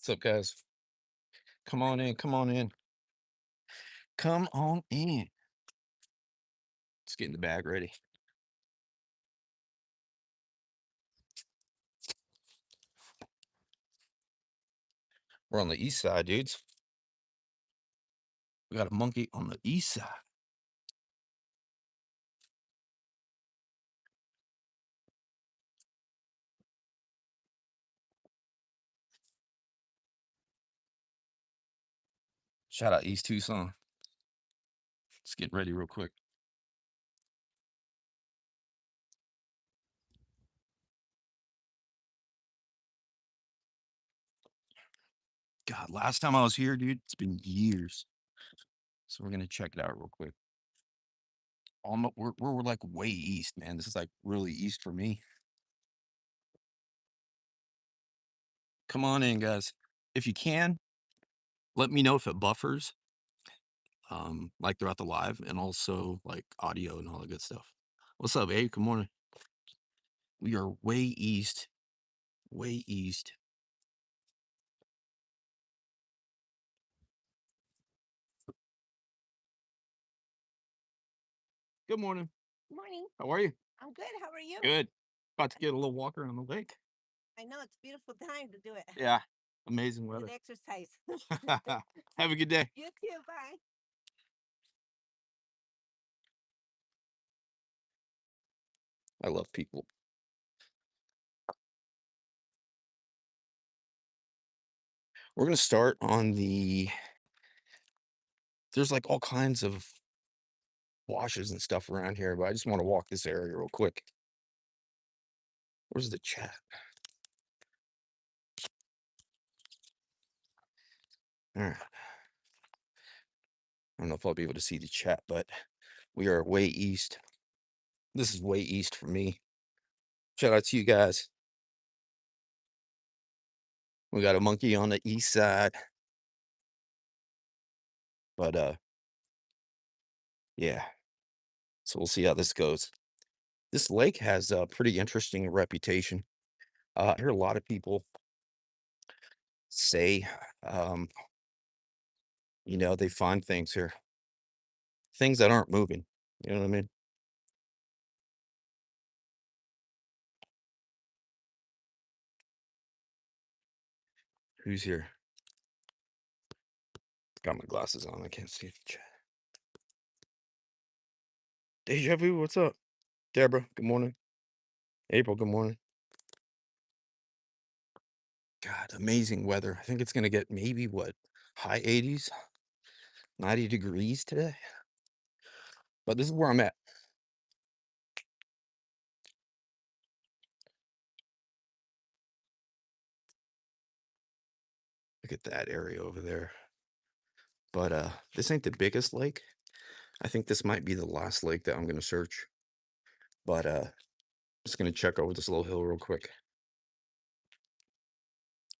What's up, guys? Come on in. Come on in. Come on in. Let's get the bag ready. We're on the east side, dudes. We got a monkey on the east side. Shout out East Tucson. Let's get ready real quick. God, last time I was here, dude, it's been years. So we're gonna check it out real quick. Almost, we're like way east, man. This is like really east for me. Come on in, guys. If you can, let me know if it buffers, like throughout the live, and also like audio and all the good stuff. What's up, Abe? Good morning. We are way east, way east. Good morning. Morning. How are you? I'm good. How are you? Good. About to get a little walk around the lake. I know it's a beautiful time to do it. Yeah. Amazing Good weather. exercise. Have a good day. You too. Bye. I love people. We're going to start on there's like all kinds of washes and stuff around here, but I just want to walk this area real quick. Where's the chat? All right. I don't know if I'll be able to see the chat, but we are way east. This is way east for me. Shout out to you guys. We got a monkey on the east side. But yeah. So we'll see how this goes. This lake has a pretty interesting reputation. I hear a lot of people say, um, they find things here, things that aren't moving. You know what I mean? Who's here? Got my glasses on. I can't see the chat. Deja vu, what's up? Deborah, good morning. April, good morning. God, amazing weather. I think it's gonna get maybe what, high 80s, 90 degrees today. But this is where I'm at. Look at that area over there. But this ain't the biggest lake. I think this might be the last lake that I'm gonna search. But just gonna check over this little hill real quick.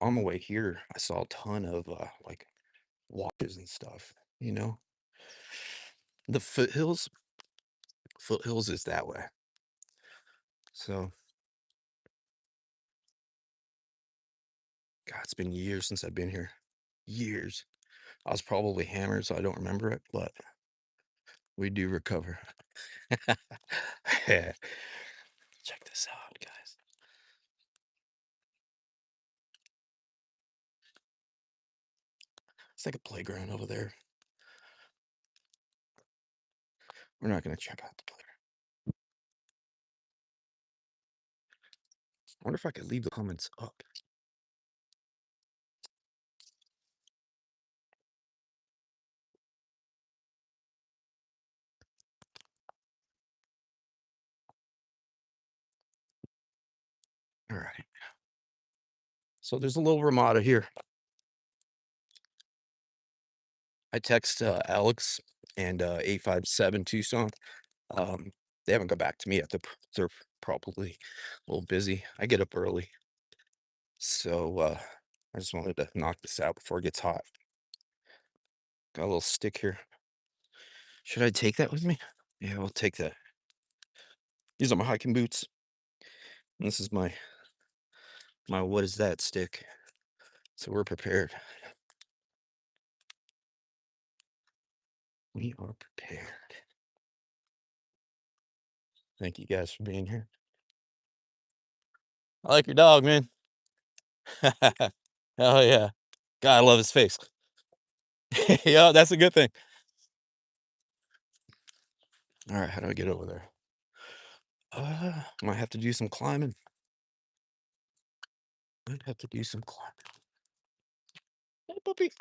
On my way here, I saw a ton of like watches and stuff, you know. The foothills is that way. So, God, it's been years since I've been here. Years. I was probably hammered, so I don't remember it, but we do recover. Yeah. Check this out, guys. It's like a playground over there. We're not gonna check out the playground. I wonder if I could leave the comments up. All right. So there's a little Ramada here. I text Alex and 857 Tucson. Um, they haven't got back to me yet. They're probably a little busy. I get up early. So I just wanted to knock this out before it gets hot. Got a little stick here. Should I take that with me? Yeah, I'll take that. These are my hiking boots. And this is my what is that stick? So we're prepared. We are prepared. Thank you guys for being here. I like your dog, man. Hell yeah. God, I love his face. Yeah, that's a good thing. All right, how do I get over there? Might have to do some climbing. Might have to do some climbing. Hey, puppy.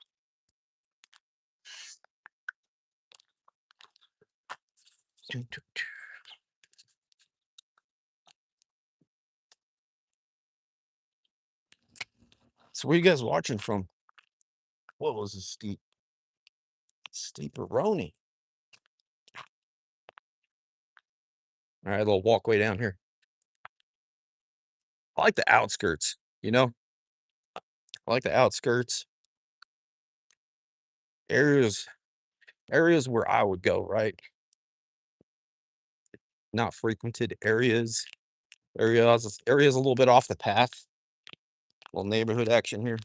So where you guys watching from? What was a steeperoni? All right, a little walkway down here. I like the outskirts, you know? I like the outskirts. Areas areas where I would go, right? Not frequented areas a little bit off the path. Little neighborhood action here.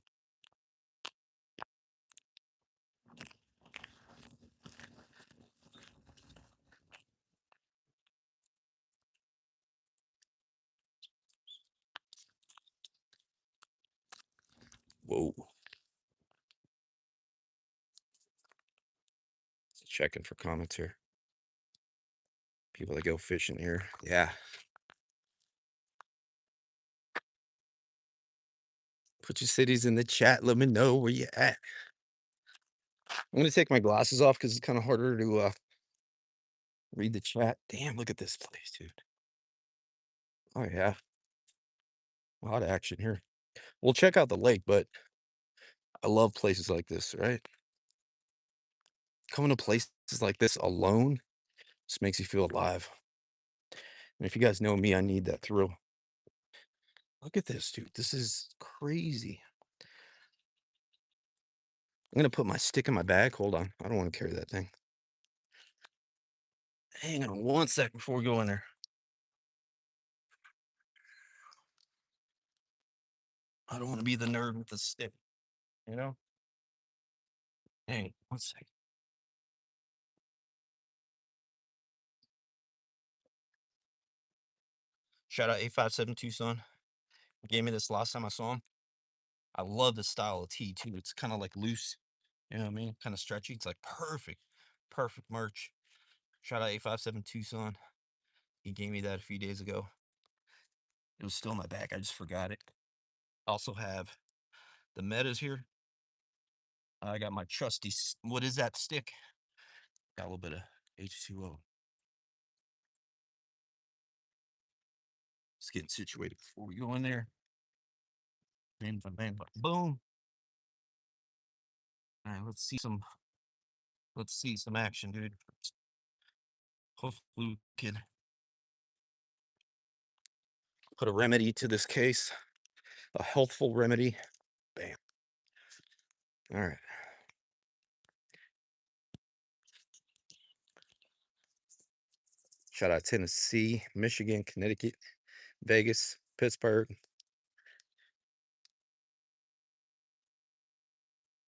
Whoa. Checking for comments here. People that go fishing here. Yeah. Put your cities in the chat. Let me know where you at. I'm gonna take my glasses off because it's kind of harder to read the chat. Damn, look at this place, dude. Oh yeah. A lot of action here. We'll check out the lake, but I love places like this, right? Coming to places like this alone just makes you feel alive. And if you guys know me, I need that thrill. Look at this, dude. This is crazy. I'm gonna put my stick in my bag. Hold on. I don't want to carry that thing. Hang on one sec before we go in there. I don't want to be the nerd with the stick, you know? Hang one sec. Shout out 857 Tucson. He gave me this last time I saw him. I love the style of tee too. It's kind of like loose. You know what I mean? Kind of stretchy. It's like perfect. Perfect merch. Shout out 857 Tucson. He gave me that a few days ago. It was still in my bag. I just forgot it. Also have the metas here. I got my trusty, what is that stick? Got a little bit of H2O. Just getting situated before we go in there. Bam, bam, bam, boom. All right, let's see some action, dude. Hopefully we can put a remedy to this case. A healthful remedy. Bam. All right. Shout out Tennessee, Michigan, Connecticut, Vegas, Pittsburgh.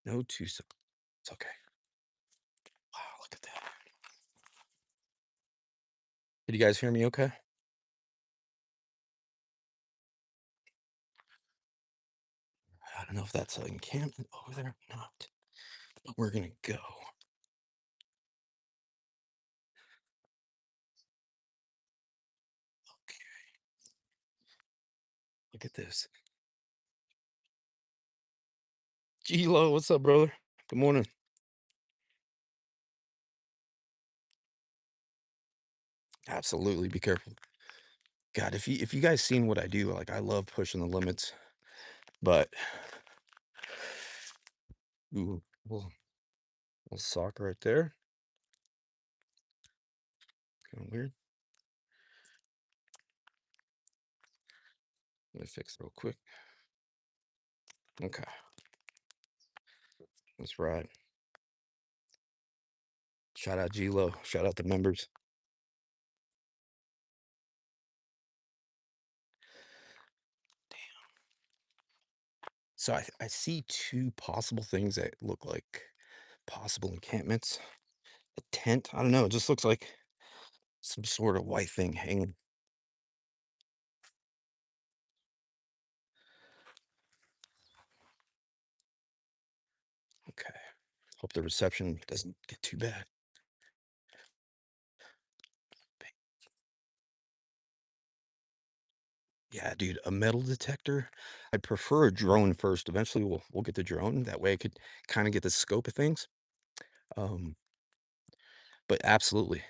No Tucson. It's okay. Wow, look at that. Did you guys hear me okay? I don't know if that's an encampment over there or not, but we're gonna go. Okay, look at this. G-Lo, what's up, brother? Good morning. Absolutely, be careful. God, if you guys seen what I do, like I love pushing the limits, but ooh, little sock right there. Kind of weird. Let me fix it real quick. Okay, that's right. Shout out G-Lo. Shout out the members. So I see 2 possible things that look like possible encampments. A tent, I don't know, it just looks like some sort of white thing hanging. Okay. Hope the reception doesn't get too bad. Yeah, dude, a metal detector? I prefer a drone first. Eventually, we'll get the drone. That way I could kinda get the scope of things. Um, but absolutely,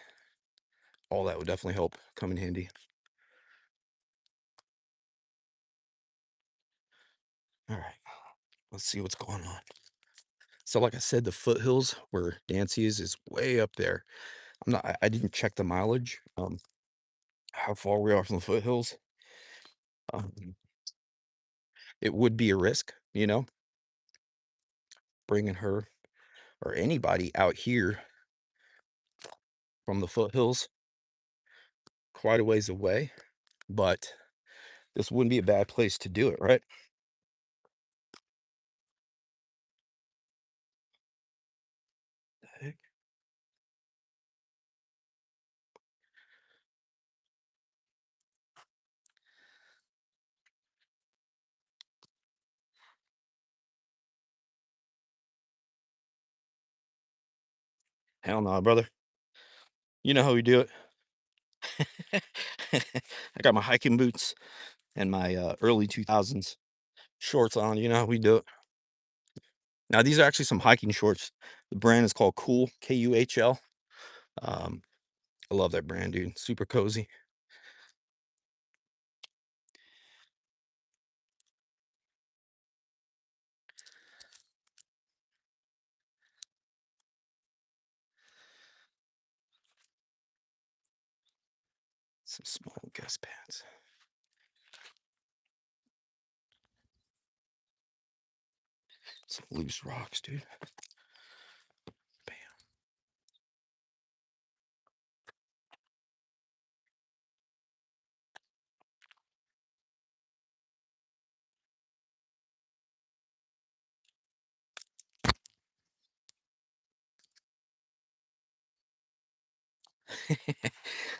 all that would definitely help come in handy. Alright, let's see what's going on. So, like I said, the foothills where Dancy is way up there. I didn't check the mileage, how far we are from the foothills. Um, it would be a risk, bringing her or anybody out here from the foothills quite a ways away, but this wouldn't be a bad place to do it, right? The heck? Hell no, brother. You know how we do it. I got my hiking boots and my early 2000s shorts on. You know how we do it. Now, these are actually some hiking shorts. The brand is called Cool, Kuhl. Um, I love that brand, dude. Super cozy. Some small guest pants. Some loose rocks, dude. Bam.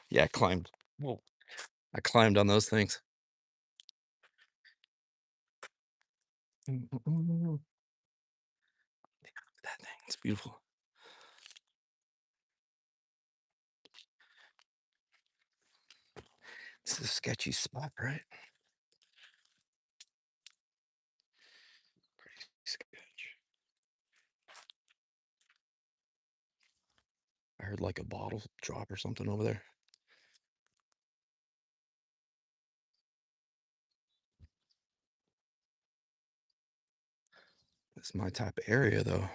Yeah, I climbed. Whoa. I climbed on those things. That thing, it's beautiful. It's a sketchy spot, right? Pretty sketch. I heard like a bottle drop or something over there. It's my type of area, though.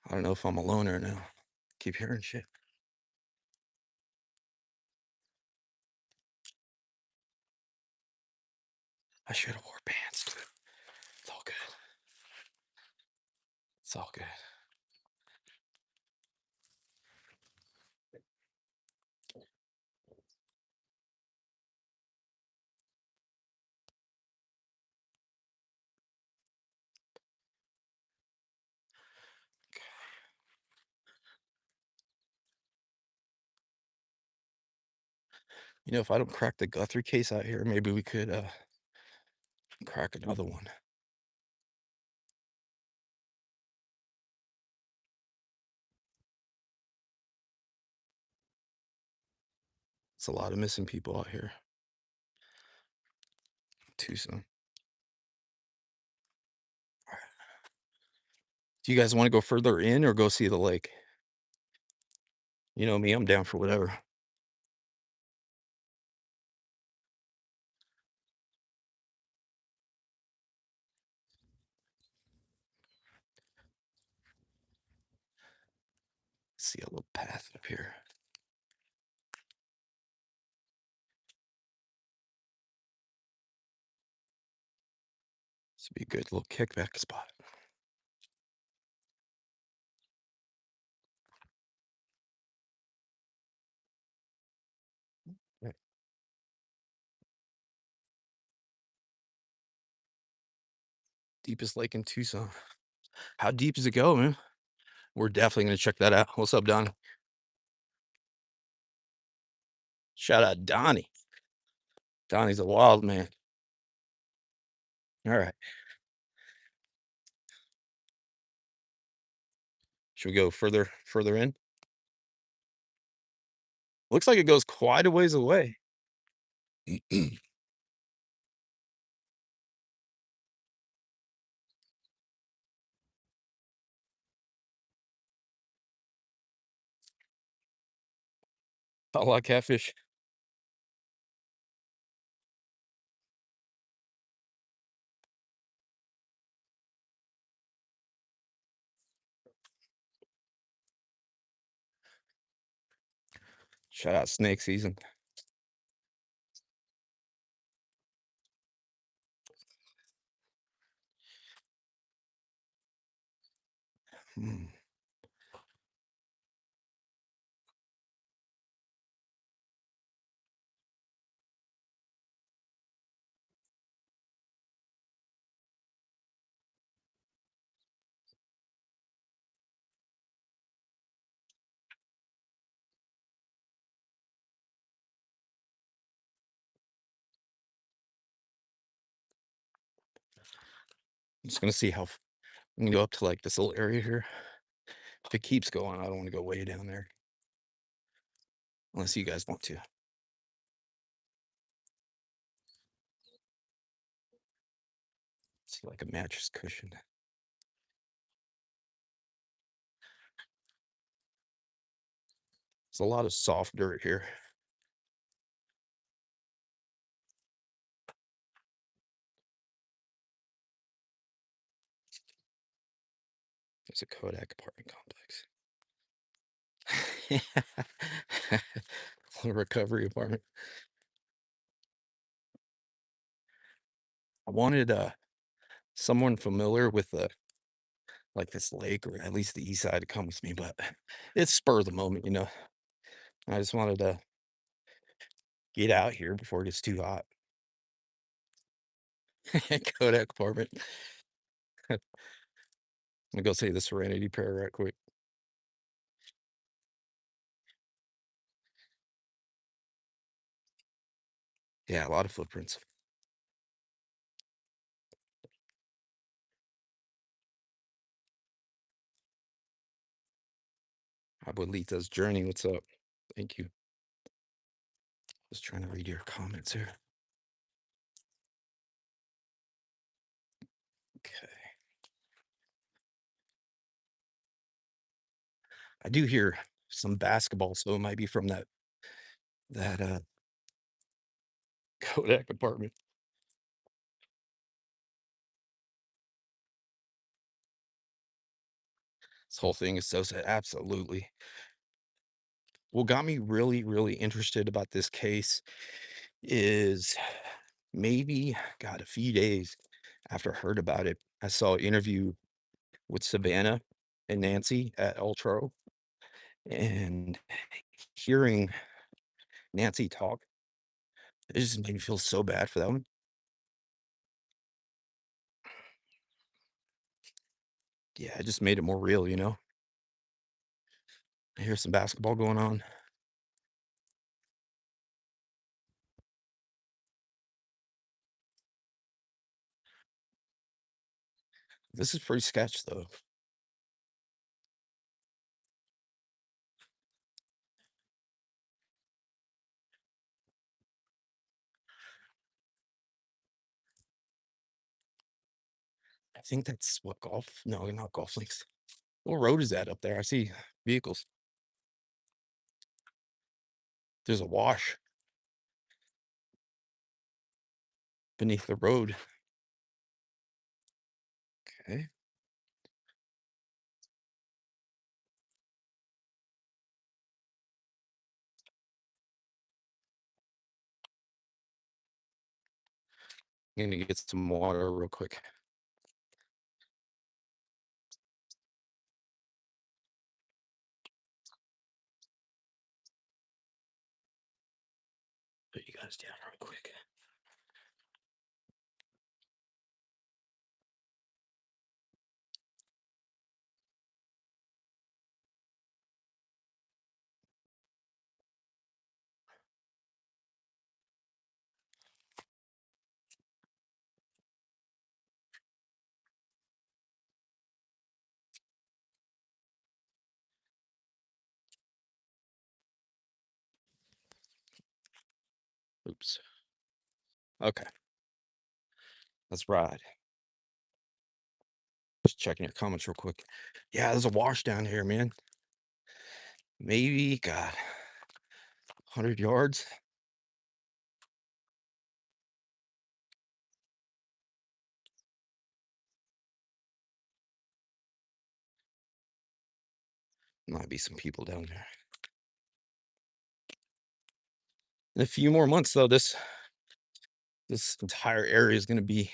I don't know if I'm a loner now. Keep hearing shit. I should have wore pants, dude. It's all good. It's all good. If I don't crack the Guthrie case out here, maybe we could crack another one. It's a lot of missing people out here. Tucson. All right. Do you guys want to go further in or go see the lake? You know me, I'm down for whatever. See a little path up here. This would be a good little kickback spot. Deepest lake in Tucson. How deep does it go, man? We're definitely gonna check that out. What's up, Donnie? Shout out Donnie. Donnie's a wild man. All right. Should we go further in? Looks like it goes quite a ways away. A lot of catfish. Shout out snake season. Hmm. I'm just gonna see I'm gonna go up to like this little area here. If it keeps going, I don't want to go way down there. Unless you guys want to. See like a mattress cushion. There's a lot of soft dirt here. There's a Kodak apartment complex. A recovery apartment. I wanted someone familiar with the like this lake or at least the east side to come with me, but it's spur of the moment, you know. I just wanted to get out here before it gets too hot. Kodak apartment. I'm gonna go say the Serenity Prayer right quick. Yeah, a lot of footprints. Abuelita's Journey. What's up? Thank you. Just trying to read your comments here. Okay. I do hear some basketball, so it might be from that Kodak apartment. This whole thing is so sad. Absolutely. What got me really, really interested about this case is maybe, God, a few days after I heard about it, I saw an interview with Savannah and Nancy at Ultra, and hearing Nancy talk, it just made me feel so bad for that one. Yeah, it just made it more real, you know? I hear some basketball going on. This is pretty sketch, though. I think that's what golf? No, not golf links. What road is that up there? I see vehicles. There's a wash beneath the road. Okay. I'm gonna get some water real quick. Put you guys down real quick. Oops. Okay, let's ride. Just checking your comments real quick. Yeah, there's a wash down here, man. Maybe, God, 100 yards? Might be some people down there. In a few more months, though, this entire area is gonna be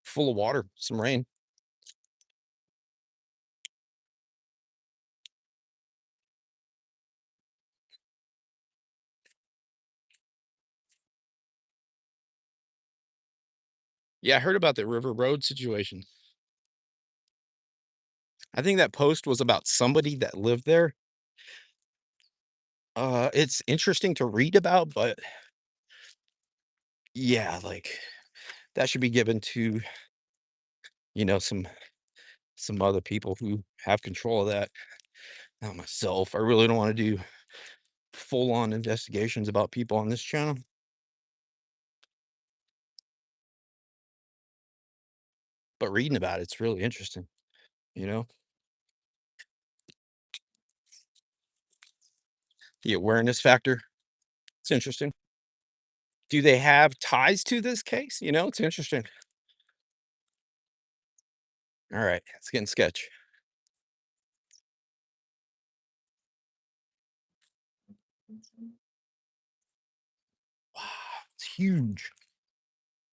full of water, some rain. Yeah, I heard about the River Road situation. I think that post was about somebody that lived there. It's interesting to read about, but yeah, like, that should be given to, some other people who have control of that, not myself. I really don't wanna do full-on investigations about people on this channel, but reading about it's really interesting, you know? The awareness factor, it's interesting. Do they have ties to this case? It's interesting. Alright, it's getting sketch. Wow, it's huge,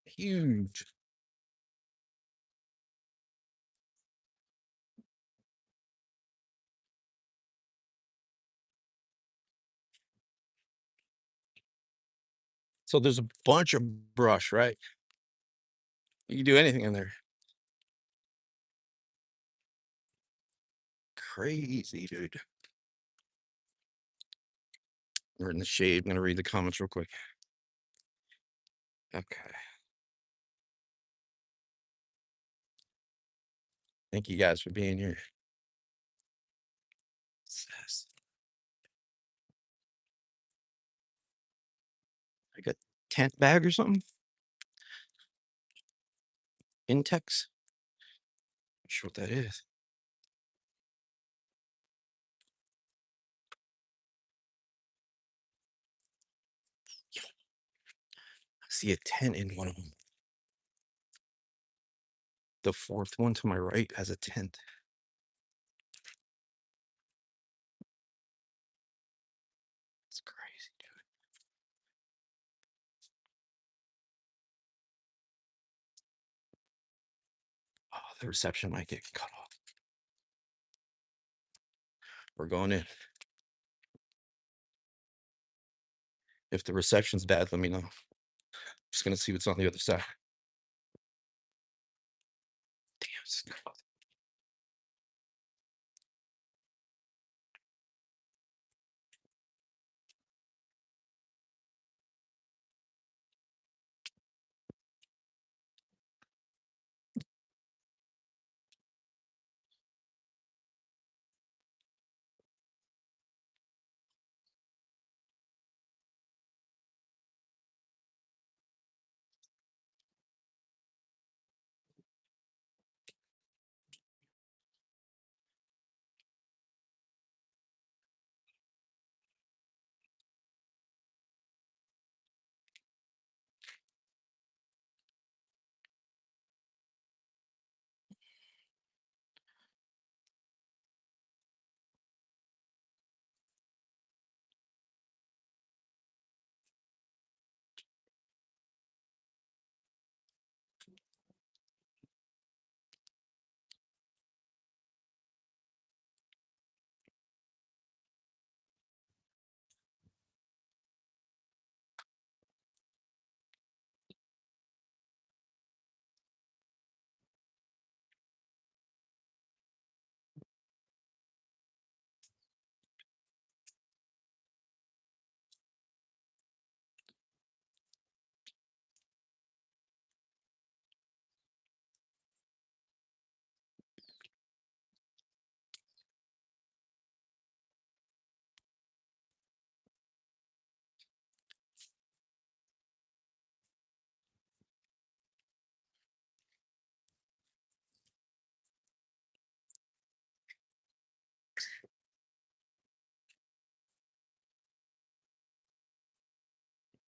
huge. So there's a bunch of brush, right? You can do anything in there. Crazy, dude. We're in the shade. I'm gonna read the comments real quick. Okay. Thank you guys for being here. Says, like a tent bag or something? Intex? Not sure what that is. I see a tent in one of them. The fourth one to my right has a tent. It's crazy, dude. Oh, the reception might get cut off. We're going in. If the reception's bad, let me know. Just gonna see what's on the other side. Damn.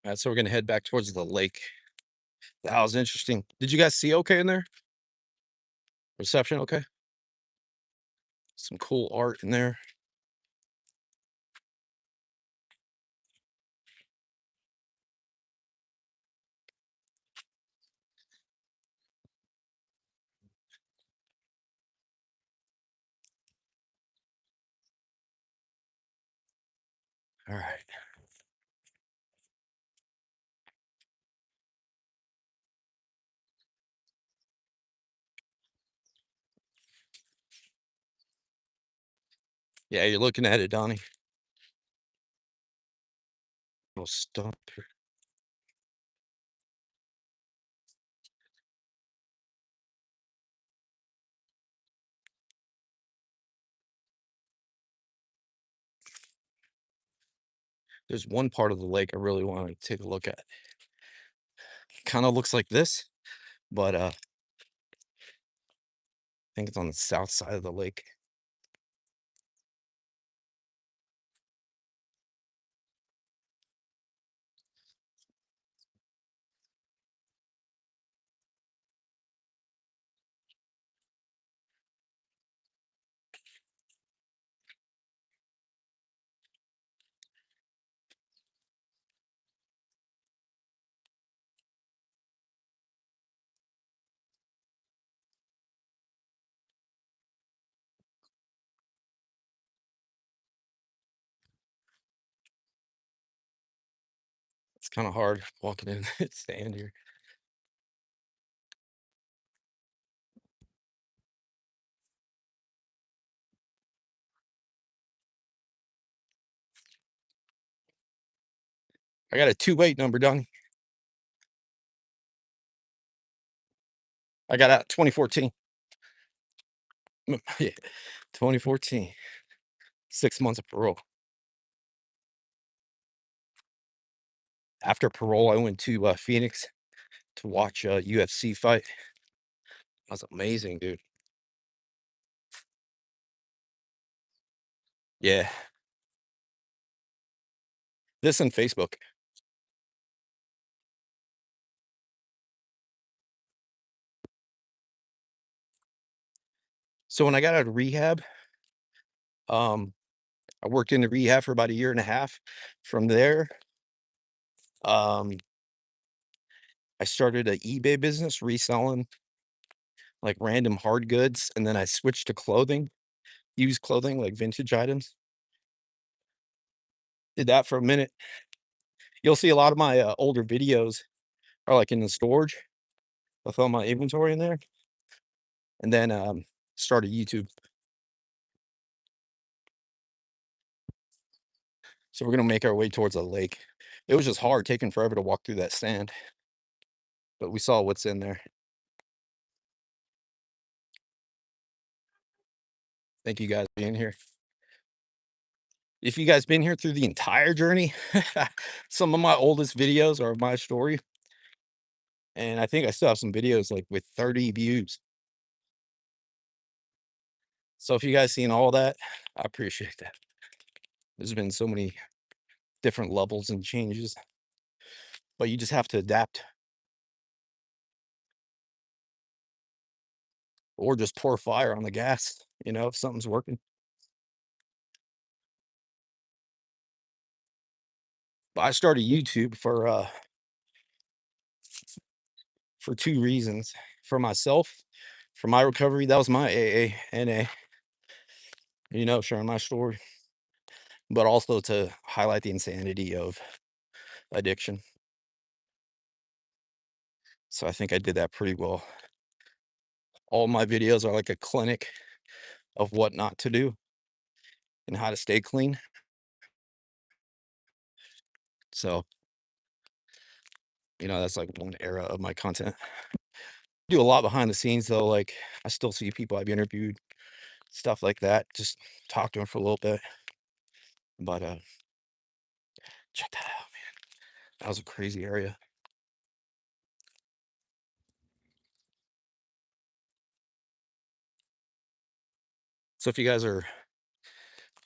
Alright, so we're gonna head back towards the lake. That was interesting. Did you guys see okay in there? Reception okay? Some cool art in there. Alright. Yeah, you're looking at it, Donnie. We'll stop here. There's one part of the lake I really wanna take a look at. Kinda looks like this, but, I think it's on the south side of the lake. It's kinda hard walking in sand here. I got a 2 weight number, Donnie. I got out 2014. Yeah, 2014. 6 months of parole. After parole, I went to, Phoenix to watch a UFC fight. That was amazing, dude. Yeah. This and Facebook. So when I got out of rehab, um, I worked in the rehab for about a year and a half. From there, um, I started a eBay business reselling, like, random hard goods, and then I switched to clothing, used clothing, like vintage items. Did that for a minute. You'll see a lot of my, older videos are, like, in the storage with all my inventory in there, and then, started YouTube. So we're gonna make our way towards a lake. It was just hard, taking forever to walk through that sand, but we saw what's in there. Thank you guys for being here. If you guys been here through the entire journey, some of my oldest videos are my story, and I think I still have some videos, like, with 30 views. So if you guys seen all that, I appreciate that. There's been so many different levels and changes, but you just have to adapt or just pour fire on the gas, if something's working. But I started YouTube for 2 reasons. For myself, for my recovery, that was my AA, NA, sharing my story, but also to highlight the insanity of addiction. So I think I did that pretty well. All my videos are like a clinic of what not to do and how to stay clean. So, that's like one era of my content. Do a lot behind the scenes though, like I still see people I've interviewed, stuff like that. Just talk to them for a little bit. But check that out, man. That was a crazy area. So if you guys are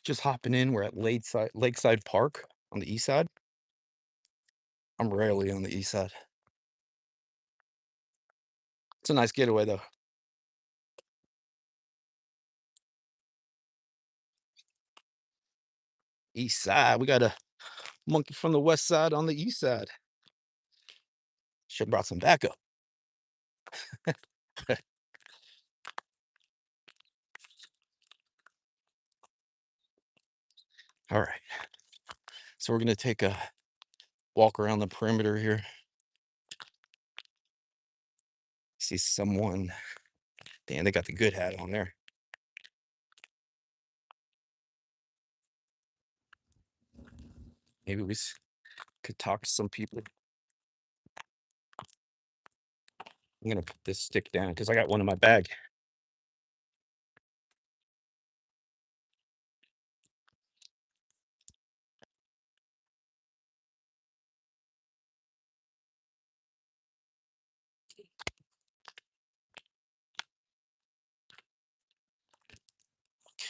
just hopping in, we're at Lakeside Park on the east side. I'm rarely on the east side. It's a nice getaway though. East side. We got a monkey from the west side on the east side. Should have brought some backup. All right. So we're gonna take a walk around the perimeter here. See someone. Damn, they got the good hat on there. Maybe could talk to some people. I'm gonna put this stick down because I got one in my bag.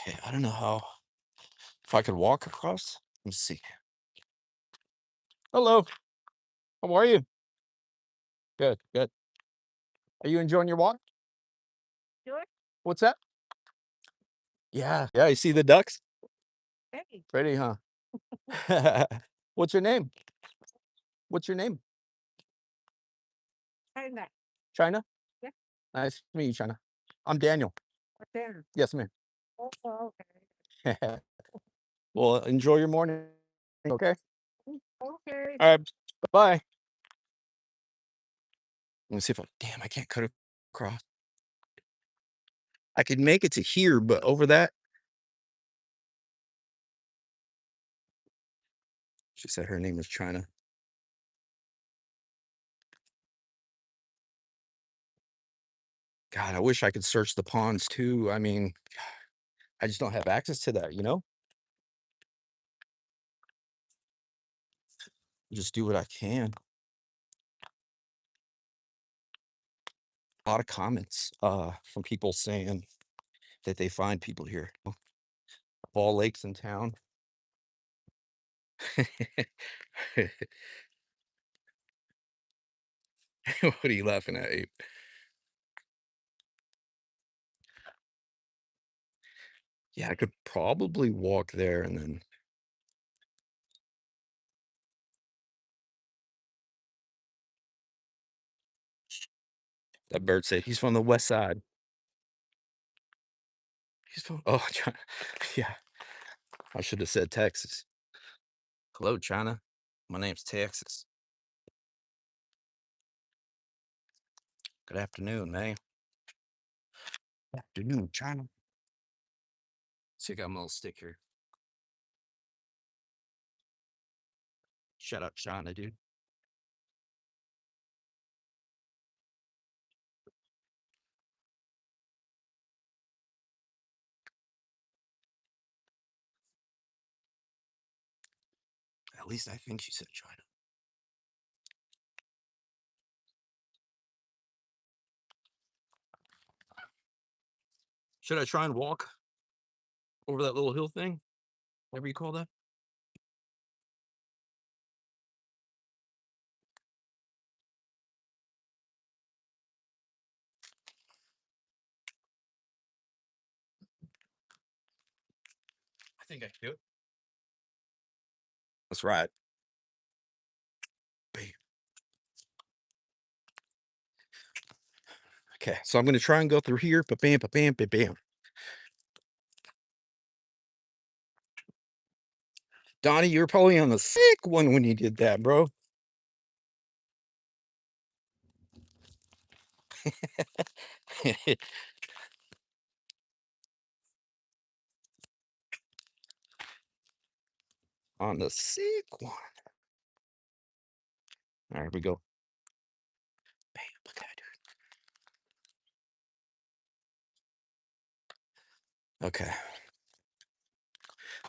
Okay, I don't know how if I could walk across. Let's see. Hello, how are you? Good, good. Are you enjoying your walk? Sure. What's that? Yeah, yeah. You see the ducks? Hey, Ready, huh? What's your name? What's your name? turn that. China? Yeah. Nice to meet you, China. I'm Daniel. Right there. Yes, ma'am. Oh, Well, enjoy your morning. Okay. okay. Okay. All right. Bye. Let me see if damn, I can't cut across. I could make it to here, but over that, she said her name was China. God, I wish I could search the ponds too. I mean, I just don't have access to that, you know? Just do what I can. A lot of comments from people saying that they find people here. Of all lakes in town. What are you laughing at, Abe? Yeah, I could probably walk there and then that bird said he's from the west side. He's from China. Yeah, I should have said Texas. Hello, China. My name's Texas. Good afternoon, man. Afternoon, China. See, I got my little stick here. Shout out China, dude. At least I think she said China. Should I try and walk over that little hill thing? Whatever you call that? I think I can do it. That's right. Bam. Okay, so I'm gonna try and go through here. Ba bam, ba bam, ba bam. Donnie, you were probably on the sick one when you did that, bro. On the sick one. All right, we go. Bam, look at that, dude. Okay.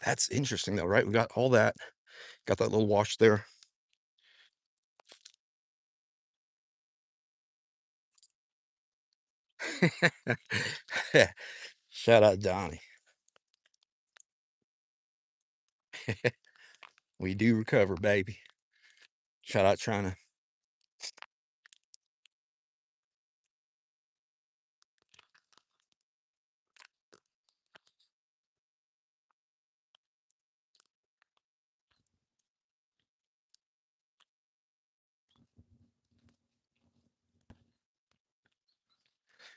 That's interesting though, right? We got all that. Got that little wash there. Shout out Donnie. We do recover, baby. Shout out China.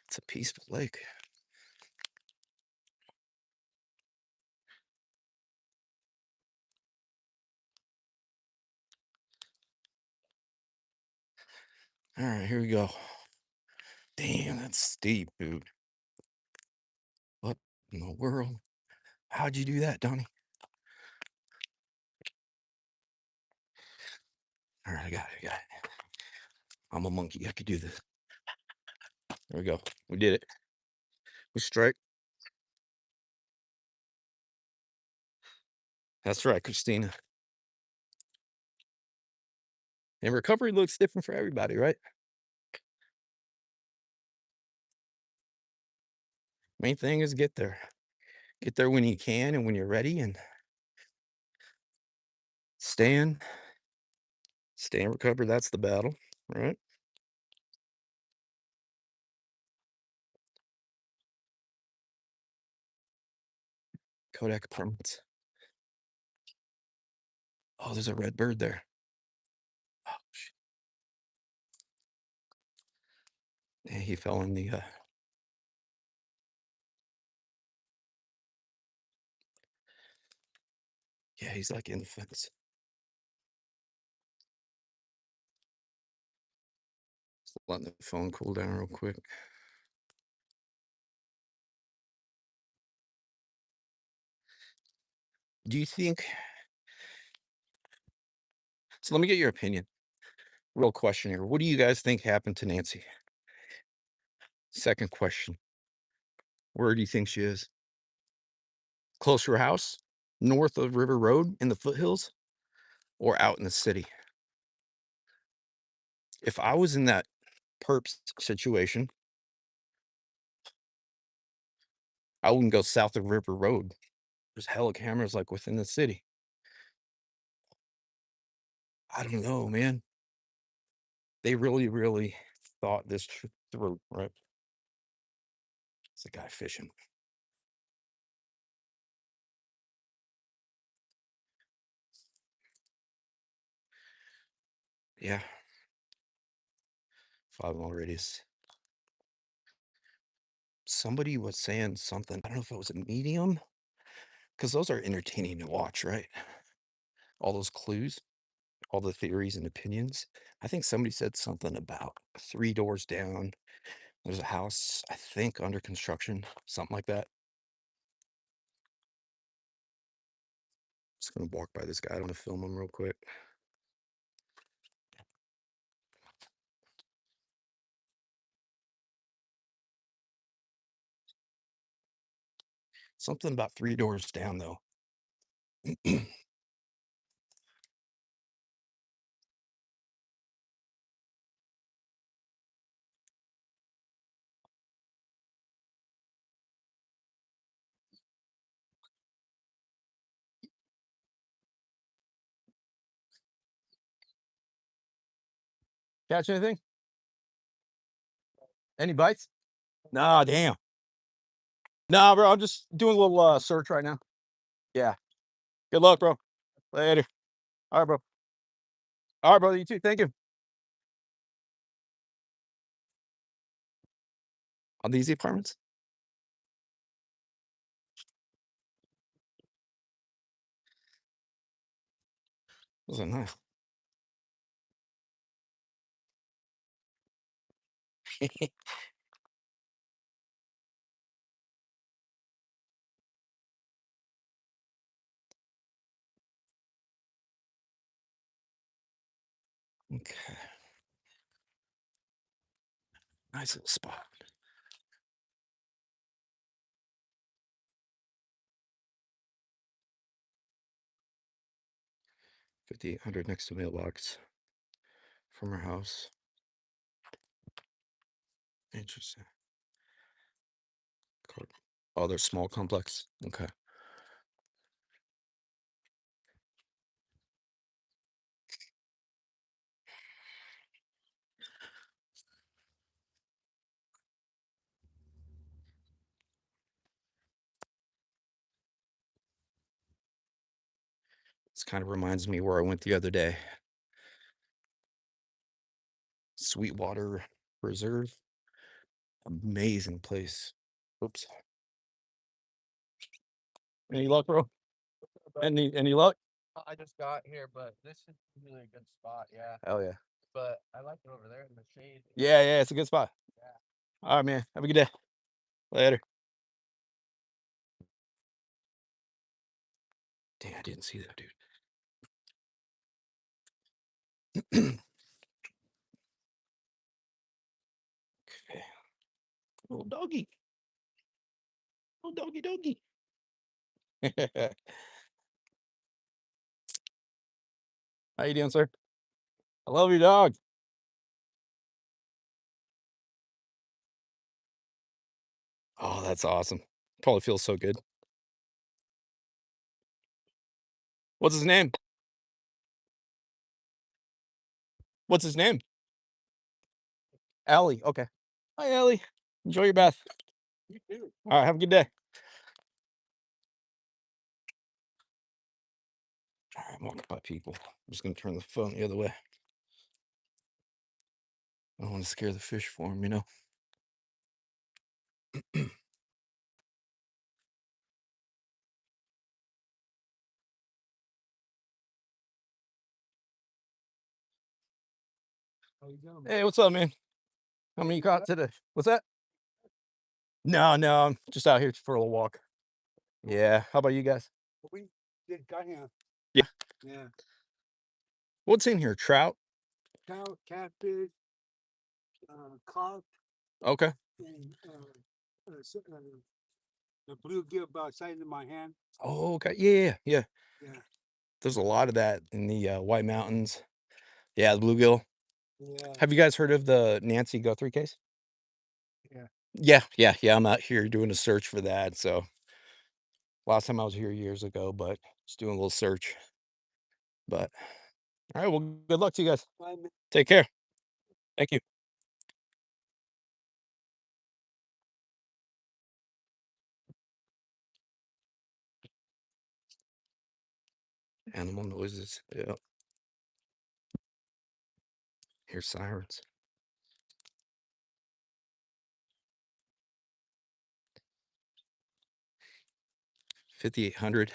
It's a peaceful lake. All right, here we go. Damn, that's steep, dude. What in the world? How'd you do that, Donnie? All right, I got it. I got it. I'm a monkey. I could do this. There we go. We did it. We strike. That's right, Christina. And recovery looks different for everybody, right? Main thing is get there. Get there when you can and when you're ready and stand. Stay and recover. That's the battle, right? Kodak apartments. Oh, there's a red bird there. Oh, shit. Yeah, he fell in the yeah, he's like in the fence. Just letting the phone cool down real quick. Do you think so? Let me get your opinion. Real question here. What do you guys think happened to Nancy? Second question. Where do you think she is? Close to her house? North of River Road in the foothills? Or out in the city? If I was in that perps situation, I wouldn't go south of River Road. There's hella cameras like within the city. I don't know, man. They really, really thought this through, right? It's a guy fishing. Yeah, 5 mile radius. Somebody was saying something. I don't know if it was a medium, because those are entertaining to watch, right? All those clues, all the theories and opinions. I think somebody said something about 3 doors down. There's a house, I think, under construction, something like that. Just gonna walk by this guy. I want to film him real quick. Something about 3 doors down, though. Catch anything? Any bites? Nah, damn. Nah, bro. I'm just doing a little search right now. Yeah. Good luck, bro. Later. All right, bro. All right, brother. You too. Thank you. On these apartments? Those are nice. Okay. Nice little spot. 5800 next to mailbox from her house. Interesting. Oh, they're small complex. Okay. This kind of reminds me where I went the other day. Sweetwater Reserve. Amazing place. Oops. Any luck, bro? Any luck? I just got here, but this is really a good spot, yeah. Hell yeah. But I like it over there in the shade. Yeah, yeah, it's a good spot. Yeah. All right, man. Have a good day. Later. Dang, I didn't see that, dude. Okay. Little doggy. Little doggy doggy. How you doing, sir? I love your dog. Oh, that's awesome. Probably feels so good. What's his name? What's his name? Allie. Okay. Hi, Allie. Enjoy your bath. You too. All right. Have a good day. All right. I'm walking by people. I'm just going to turn the phone the other way. I don't want to scare the fish for him, you know? How you doing? Hey, what's up, man? How many you caught today? What's that? No, no. I'm just out here for a little walk. Yeah. How about you guys? We did got him. Yeah. Yeah. What's in here? Trout? Trout, catfish, cod, Okay. and the bluegill about size of my hand. Oh, okay. Yeah, yeah, yeah. Yeah. There's a lot of that in the White Mountains. Yeah, the bluegill. Yeah. Have you guys heard of the Nancy Guthrie case? Yeah. Yeah, yeah, yeah. I'm out here doing a search for that. So last time I was here years ago, but just doing a little search. But all right, well, good luck to you guys. Bye, man. Take care. Thank you. Animal noises. Yeah. Hear sirens. 5800.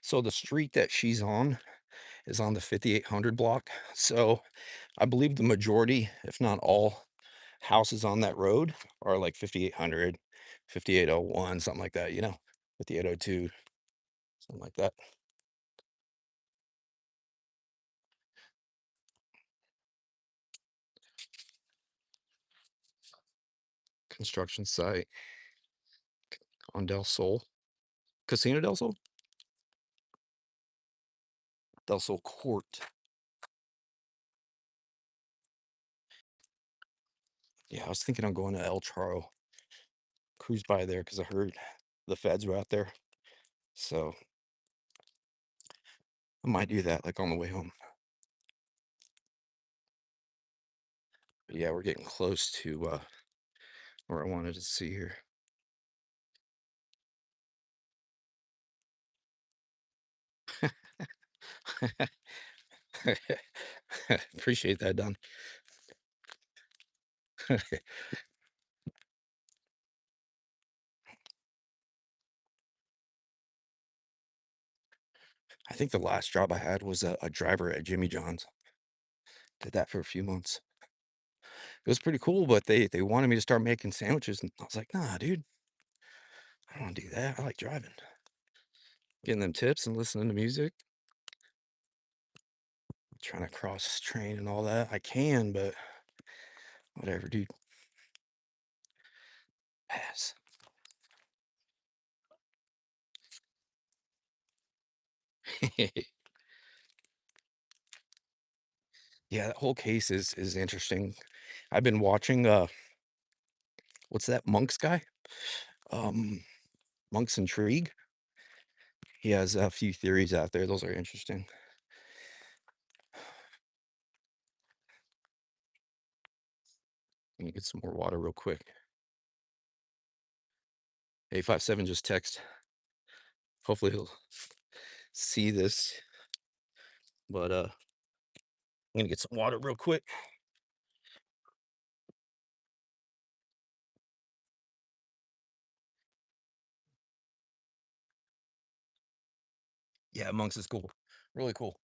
So the street that she's on is on the 5800 block. So I believe the majority, if not all, houses on that road are like 5800, 5801, something like that, 5802, something like that. Construction site on Del Sol. Casino Del Sol? Del Sol Court. Yeah, I was thinking on going to El Charro. Cruise by there because I heard the feds were out there. So I might do that like on the way home. But yeah, we're getting close to where I wanted to see here. Appreciate that, Don. I think the last job I had was a driver at Jimmy John's. Did that for a few months. It was pretty cool, but they wanted me to start making sandwiches, and I was like, nah, dude, I don't want to do that. I like driving, getting them tips and listening to music. Trying to cross train and all that. I can, but whatever, dude. Pass. Yeah, that whole case is interesting. I've been watching what's that Monks guy? Um Monk's Intrigue. He has a few theories out there. Those are interesting. Let me get some more water real quick. 857 just text. Hopefully he'll see this. But I'm gonna get some water real quick. Yeah, monks is cool. Really cool.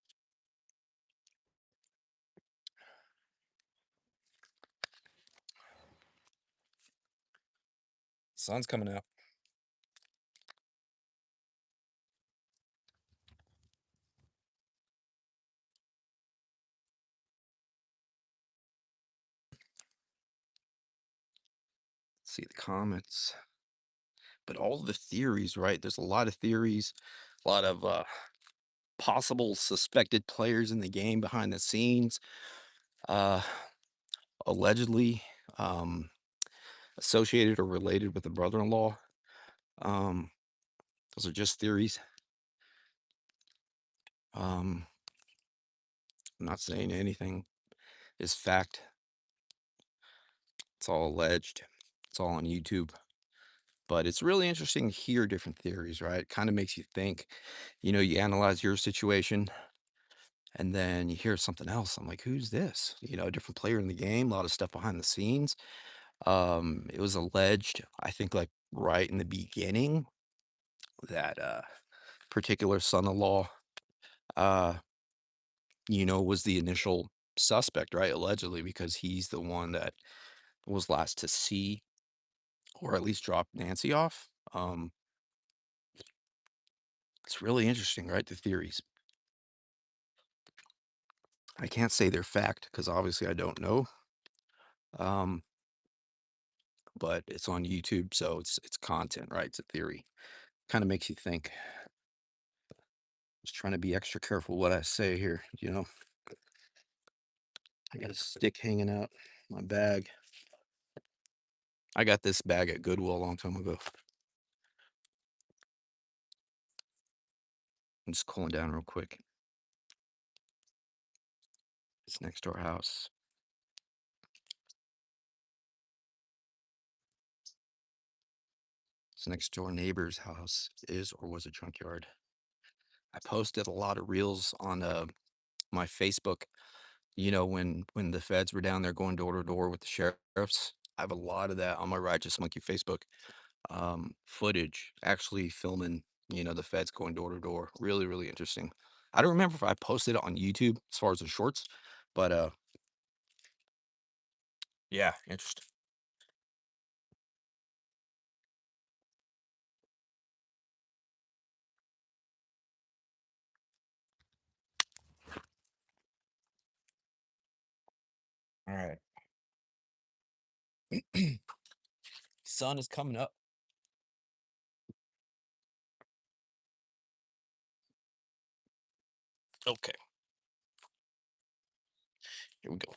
Sun's coming out. See the comments. But all the theories, right? There's a lot of theories, a lot of possible suspected players in the game behind the scenes, uh, allegedly um, associated or related with the brother-in-law. Um, those are just theories. I'm not saying anything is fact. It's all alleged. It's all on YouTube. But it's really interesting to hear different theories, right? It kind of makes you think. You analyze your situation and then you hear something else. I'm like, who's this? A different player in the game, a lot of stuff behind the scenes. It was alleged, I think, like right in the beginning, that particular son-in-law, uh, was the initial suspect, right? Allegedly, because he's the one that was last to see or at least drop Nancy off. It's really interesting, right? The theories. I can't say they're fact because obviously I don't know. Um, but it's on YouTube, so it's content, right? It's a theory. Kind of makes you think. Just trying to be extra careful what I say here. I got a stick hanging out my bag. I got this bag at Goodwill a long time ago. I'm just cooling down real quick. It's next to our house. It's next to our neighbor's house is or was a junkyard. I posted a lot of reels on my Facebook. When the feds were down there going door to door with the sheriffs. I have a lot of that on my Righteous Monkey Facebook footage, actually filming, the feds going door to door. Really, really interesting. I don't remember if I posted it on YouTube as far as the shorts, but yeah, interesting. All right. Sun is coming up. Okay, here we go.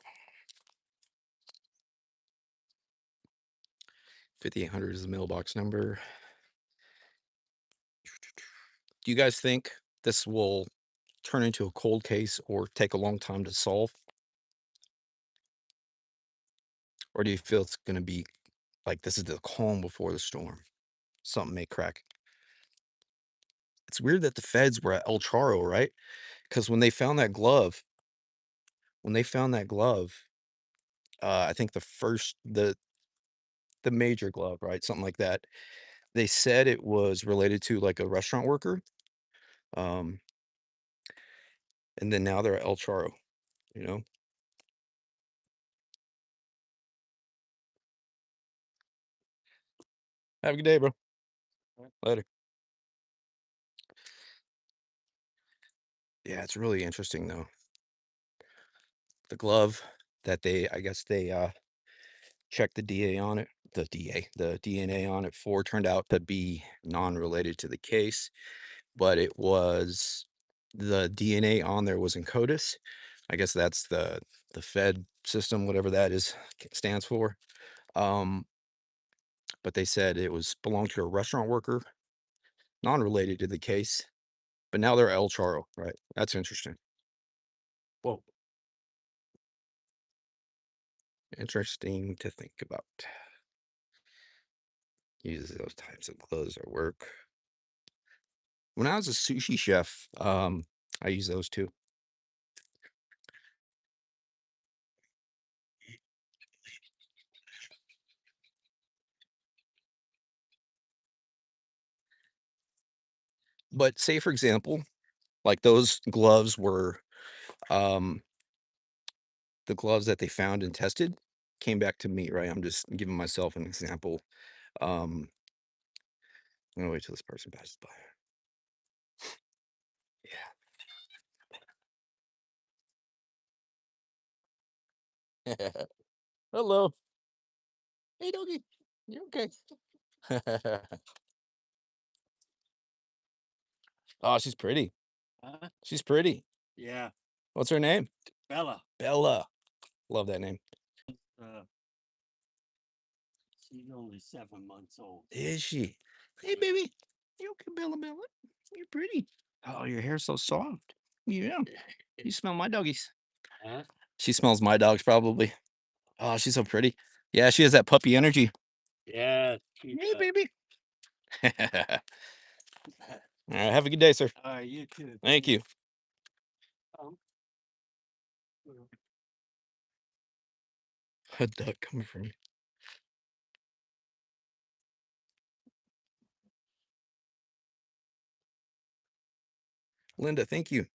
5800 is the mailbox number. Do you guys think this will turn into a cold case or take a long time to solve? Or do you feel it's going to be like this is the calm before the storm? Something may crack. It's weird that the feds were at El Charo, right? Because when they found that glove, I think the major glove, right? Something like that. They said it was related to like a restaurant worker. Um, and then now they're at El Charo, you know? Have a good day, bro. Later. Yeah, it's really interesting though. The glove that I guess they checked the DA on it, the DNA on it for turned out to be non-related to the case, but the DNA on there was in CODIS. I guess that's the Fed system, whatever that is stands for. Um, but they said it was belonged to a restaurant worker, non-related to the case. But now they're El Charo, right? That's interesting. Whoa, interesting to think about. Uses those types of clothes at work. When I was a sushi chef, I use those too. But say, for example, like those gloves were, um, the gloves that they found and tested came back to me, right? I'm just giving myself an example. I'm gonna wait till this person passes by. Yeah. Hello. Hey, doggy. You okay? Oh, she's pretty. Huh? She's pretty. Yeah, What's her name? Bella. Bella. Love that name. Uh, she's only 7 months old. Is she? Hey, baby. You okay, Bella Bella? You're pretty. Oh, your hair's so soft. Yeah. You smell my doggies. Huh? She smells my dogs probably. Oh, she's so pretty. Yeah, she has that puppy energy. Yeah. Hey, baby. All right, have a good day, sir. All right, you too. Thank you. Um, A duck coming from me. Linda, thank you.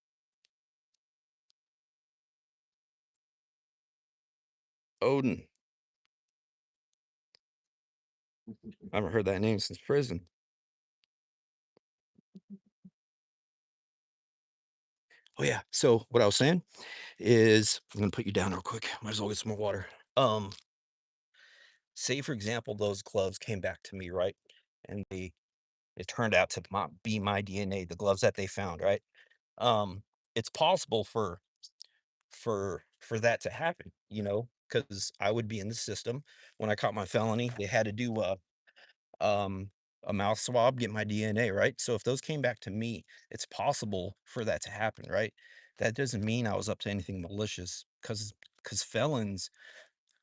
Odin. I haven't heard that name since prison. Oh yeah. So what I was saying is I'm gonna put you down real quick. Might as well get some more water. Say for example, those gloves came back to me, right? And it turned out to be my DNA, the gloves that they found, right? It's possible for that to happen, because I would be in the system when I caught my felony. They had to do um, a mouth swab, get my DNA, right? So if those came back to me, it's possible for that to happen, right? That doesn't mean I was up to anything malicious, because felons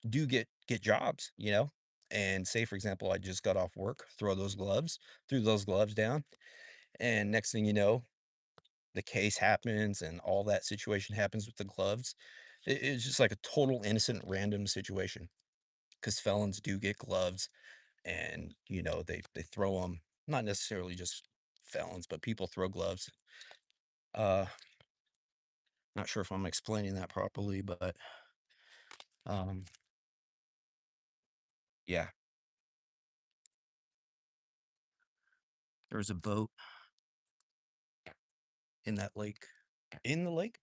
do get jobs, And say, for example, I just got off work, threw those gloves down, and next thing you know, the case happens and all that situation happens with the gloves. It's just like a total innocent random situation because felons do get gloves and they throw them, not necessarily just felons, but people throw gloves. uh Not sure if I'm explaining that properly, but um yeah, there was a boat in that lake, in the lake.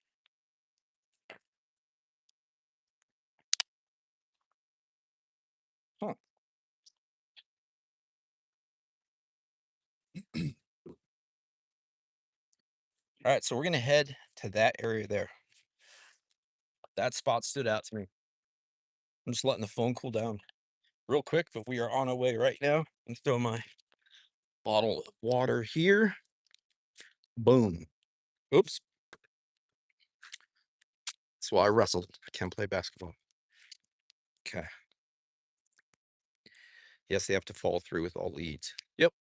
Huh. All right, so we're gonna head to that area there. That spot stood out to me. I'm just letting the phone cool down real quick, but we are on our way right now. And throw my bottle of water here. Boom. Oops. That's why I wrestled. I can't play basketball. Okay. Yes, they have to follow through with all leads. Yep.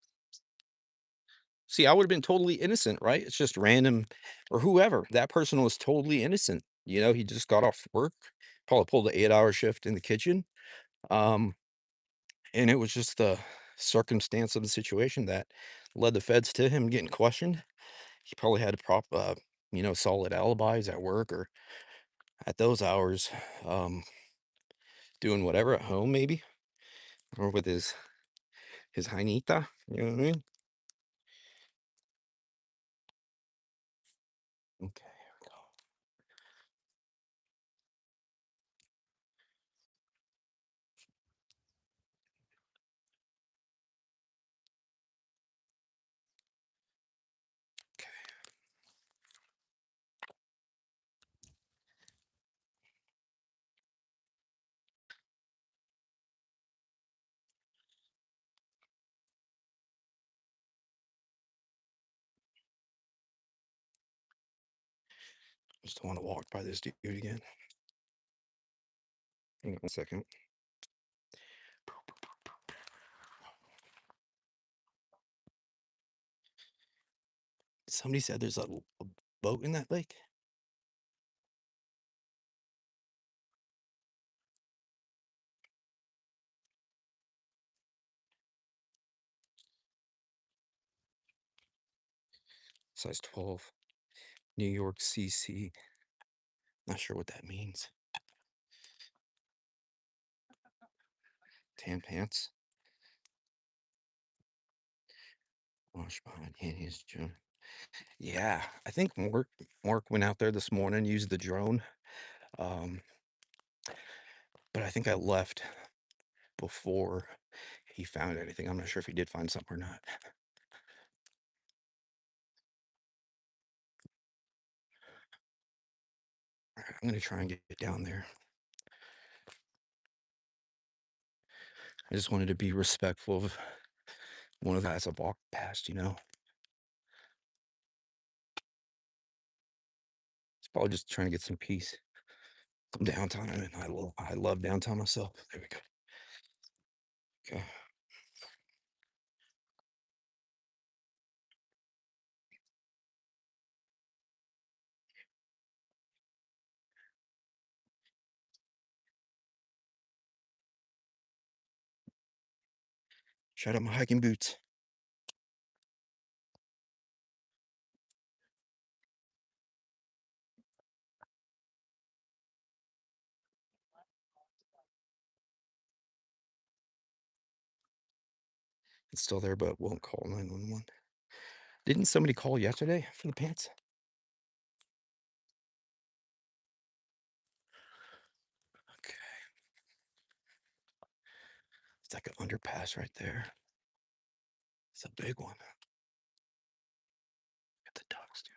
See, I would have been totally innocent, right? It's just random or whoever. That person was totally innocent. He just got off work, probably pulled an 8-hour shift in the kitchen. Um, and it was just the circumstance of the situation that led the feds to him getting questioned. He probably had solid alibis at work or at those hours, um, doing whatever at home, maybe, or with his Jainita. You know what I mean? Okay, here we go. Just don't want to walk by this dude again. Hang on a second. Somebody said there's a boat in that lake. Size 12. New York CC. Not sure what that means. Tan pants. Wash behind panties. Yeah, I think Mark went out there this morning, used the drone. Um, but I think I left before he found anything. I'm not sure if he did find something or not. All right, I'm gonna try and get down there. I just wanted to be respectful of one of the guys I walked past. It's probably just trying to get some peace. I'm downtown, and I love downtown myself. There we go. Okay. Shout out my hiking boots. It's still there, but won't call 911. Didn't somebody call yesterday for the pants? Okay. It's like an underpass right there. It's a big one. Got the ducks, dude.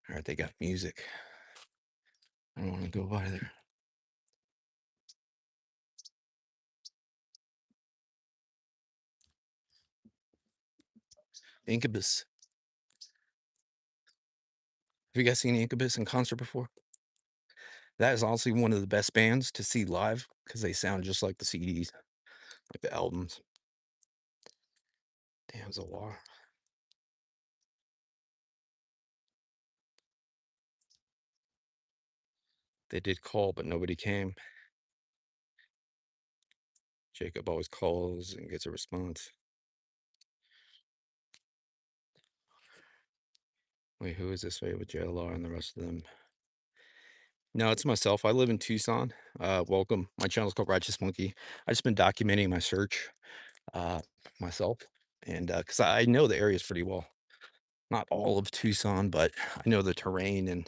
All right, they got music. I don't want to go by there. Incubus. Have you guys seen Incubus in concert before? That is honestly one of the best bands to see live because they sound just like the CDs, like the albums. Damn, Zawar. They did call, but nobody came. Jacob always calls and gets a response. Wait, who is this way with JLR and the rest of them? No, it's myself. I live in Tucson. Welcome. My channel is called Righteous Monkey. I just been documenting my search uh, myself, and because I know the areas pretty well. Not all of Tucson, but I know the terrain and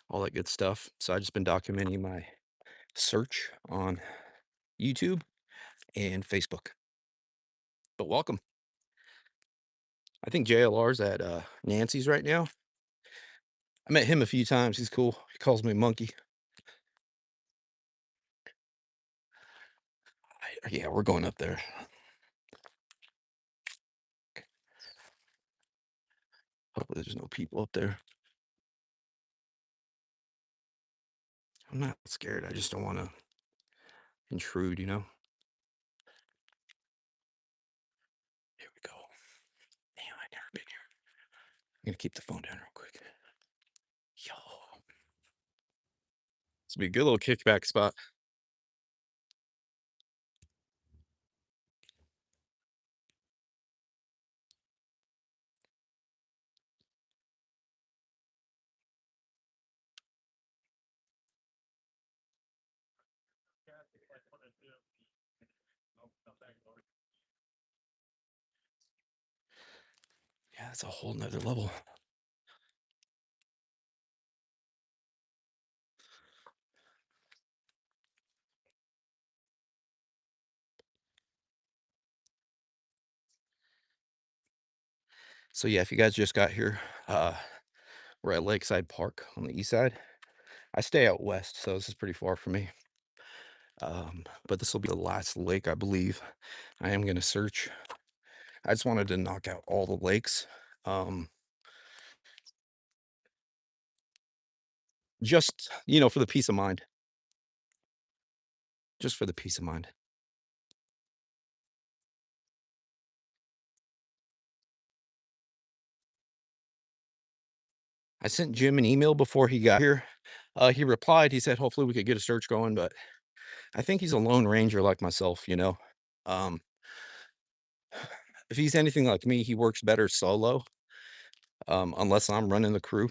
all that good stuff. So I just been documenting my search on YouTube and Facebook. But welcome. I think JLR's at Nancy's right now. I met him a few times. He's cool. He calls me Monkey. Yeah, we're going up there. Hopefully, there's no people up there. I'm not scared. I just don't want to intrude. Here we go. Damn, I've never been here. I'm gonna keep the phone down real quick. Yo, this will be a good little kickback spot. Yeah, that's a whole nother level. So yeah, if you guys just got here, we're at Lakeside Park on the east side. I stay out west, so this is pretty far from me. But this will be the last lake, I believe. I am gonna search. I just wanted to knock out all the lakes. Just, for the peace of mind. Just for the peace of mind. I sent Jim an email before he got here. He replied, he said, hopefully we could get a search going, but I think he's a lone ranger like myself, you know. Um, if he's anything like me, he works better solo, unless I'm running the crew.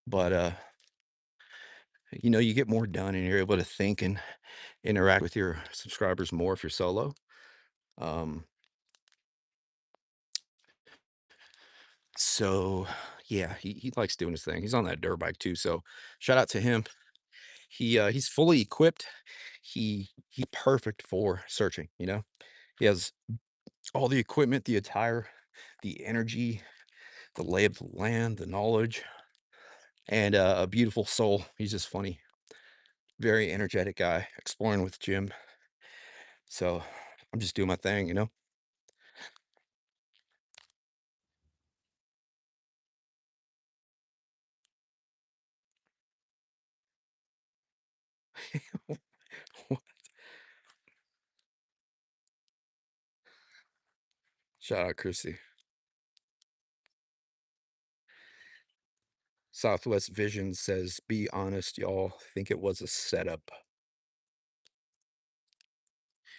But you know, you get more done and you're able to think and interact with your subscribers more if you're solo. Um, so yeah, he likes doing his thing. He's on that dirt bike too. So shout out to him. He's fully equipped. He perfect for searching, you know. He has all the equipment, the attire, the energy, the lay of the land, the knowledge, and a beautiful soul. He's just funny. Very energetic guy, exploring with Jim. So I'm just doing my thing, you know. Shout out Chrissy. Southwest Vision says, "Be honest, y'all. Think it was a setup.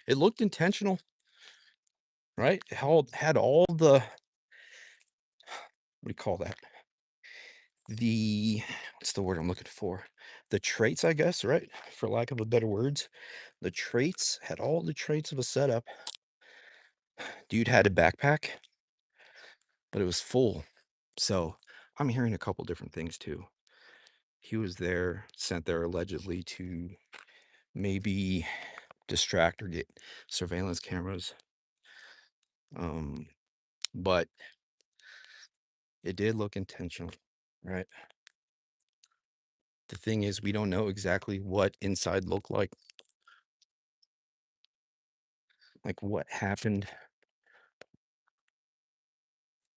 It looked intentional, right? It had all the what do you call that? The what's the word I'm looking for? The traits, I guess, right? For lack of a better words, the traits had all the traits of a setup. Dude had a backpack, but it was full. So I'm hearing a couple different things too. He was there, sent there allegedly to maybe distract or get surveillance cameras. Um, but it did look intentional, right? The thing is, we don't know exactly what inside looked like what happened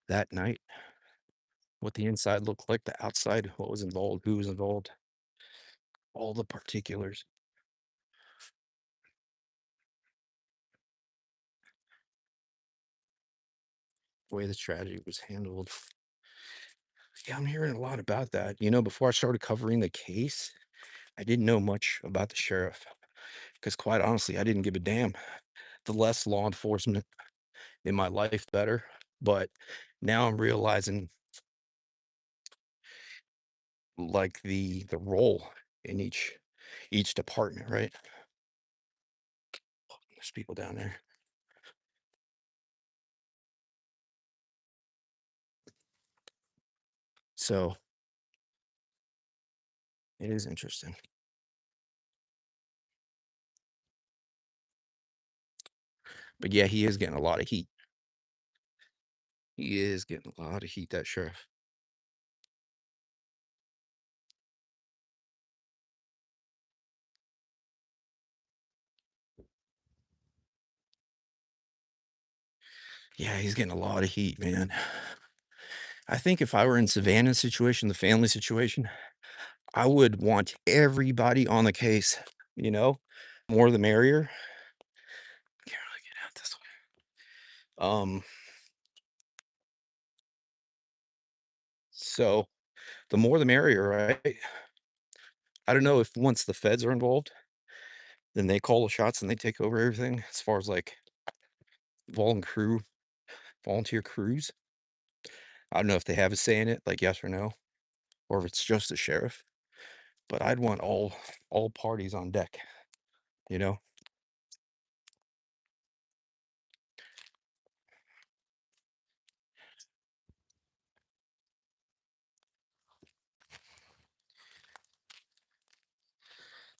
that night, what the inside looked like, the outside, what was involved, who was involved, all the particulars. The way the tragedy was handled. Yeah, I'm hearing a lot about that. You know, before I started covering the case, I didn't know much about the sheriff because, quite honestly, I didn't give a damn. The less law enforcement in my life, better. But now I'm realizing like the role in each department, right? There's people down there. So it is interesting. But yeah, he is getting a lot of heat. He is getting a lot of heat, that sheriff. Yeah, he's getting a lot of heat, man. I think if I were in Savannah's situation, the family situation, I would want everybody on the case, you know? More the merrier. Can't really get out this way. So the more the merrier, right? I don't know if once the feds are involved, then they call the shots and they take over everything as far as like volunteer crews. I don't know if they have a say in it, like yes or no, or if it's just the sheriff. But I'd want all parties on deck, you know?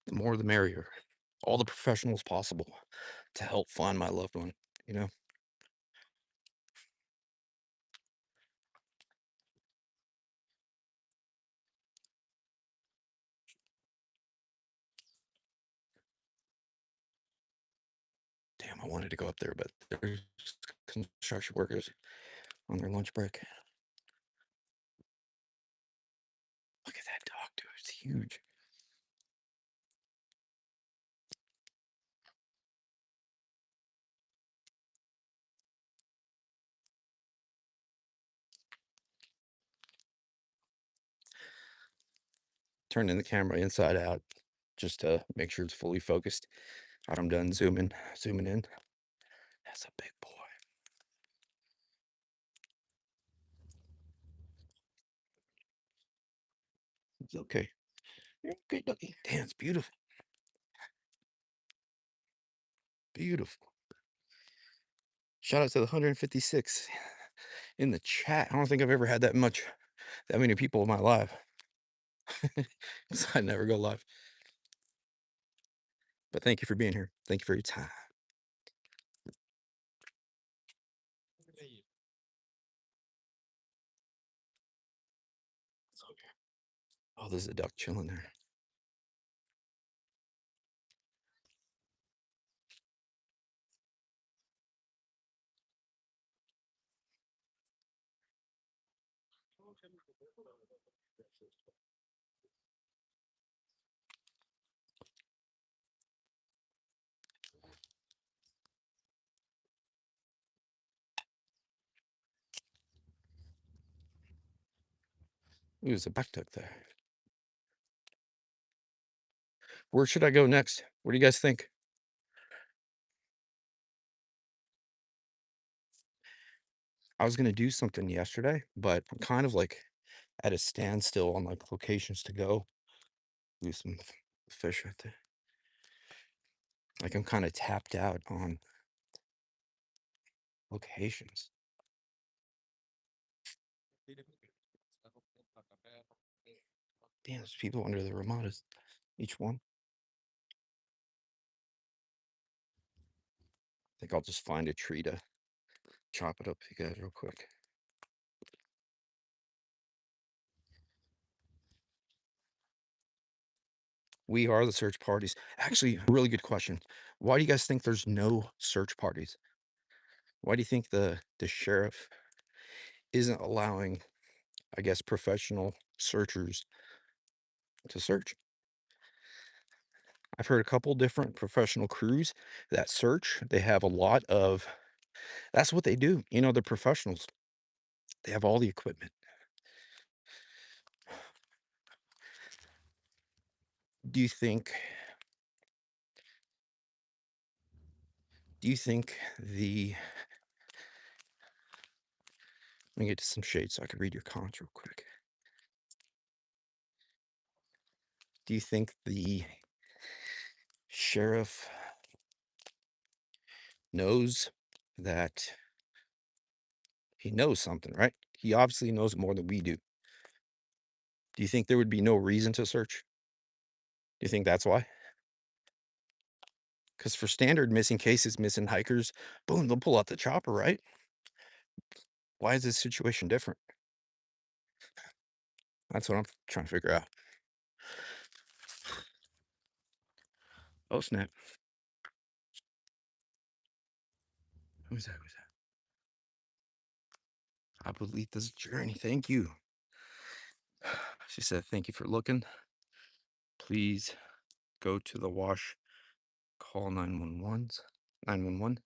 The more the merrier. All the professionals possible to help find my loved one, you know? Damn, I wanted to go up there, but there's construction workers on their lunch break. Look at that dog, dude. It's huge. turning the camera inside out just to make sure it's fully focused. I'm done zooming in. That's a big boy. It's okay. You're okay, ducky. Damn, it's beautiful. Beautiful. Shout out to the 156 in the chat. I don't think I've ever had that many people in my life. 'Cause I never go live. But thank you for being here. Thank you for your time. Oh, there's a duck chilling there. Ooh, there's a black duck there. Where should I go next? What do you guys think? I was gonna do something yesterday, but I'm kind of like at a standstill on like locations to go. Do some fish right there. Like I'm kind of tapped out on locations. Damn, there's people under the Ramadas. Each one. I think I'll just find a tree to chop it up for you guys real quick. We are the search parties. Actually, a really good question. Why do you guys think there's no search parties? Why do you think the sheriff isn't allowing, I guess, professional searchers to search? I've heard a couple different professional crews that search. They have a lot of that's what they do. You know, they're professionals. They have all the equipment. Do you think do you think the let me get to some shade so I can read your comments real quick. Do you think the sheriff knows that he knows something, right? He obviously knows more than we do. Do you think there would be no reason to search? Do you think that's why? Because for standard missing cases, missing hikers, boom, they'll pull out the chopper, right? Why is this situation different? That's what I'm trying to figure out. Oh, snap. Who's that? Who's that? I believe this journey. Thank you. She said, thank you for looking. Please go to the wash, call 911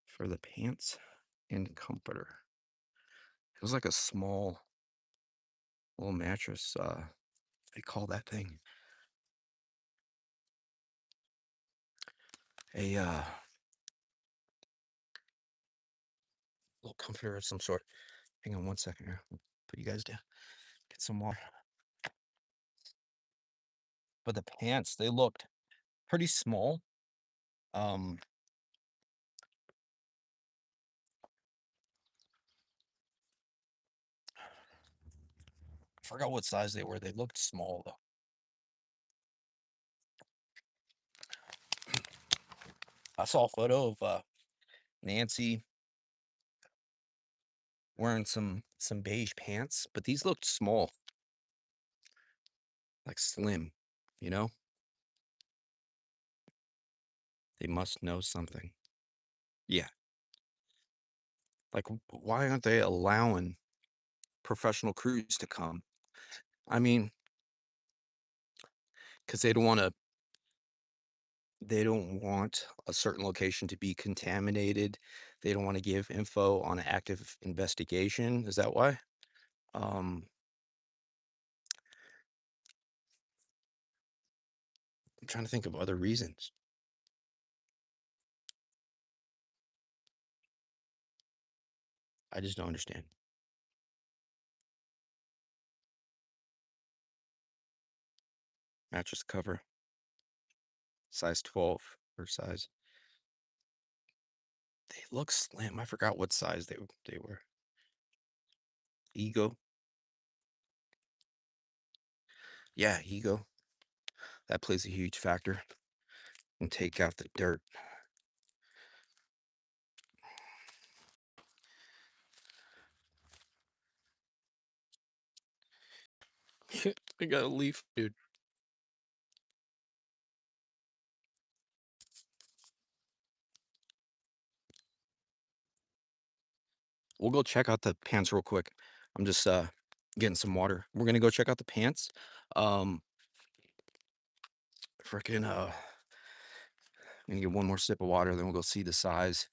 for the pants and comforter. It was like a small little mattress. They call that thing a little comforter of some sort. Hang on one second here. Put you guys down. Get some water. But the pants, they looked pretty small. Um, I forgot what size they were. They looked small though. I saw a photo of Nancy wearing some beige pants, but these looked small, like slim, you know? They must know something. Yeah. Like why aren't they allowing professional crews to come? I mean, because they don't want a certain location to be contaminated. They don't want to give info on an active investigation. Is that why? Um, I'm trying to think of other reasons. I just don't understand. Mattress cover, size 12 or size. They look slim. I forgot what size they were. Ego. Yeah, ego. That plays a huge factor. And take out the dirt. I got a leaf, dude. We'll go check out the pants real quick. I'm just getting some water. We're gonna go check out the pants. Um freaking I'm gonna get one more sip of water, then we'll go see the size.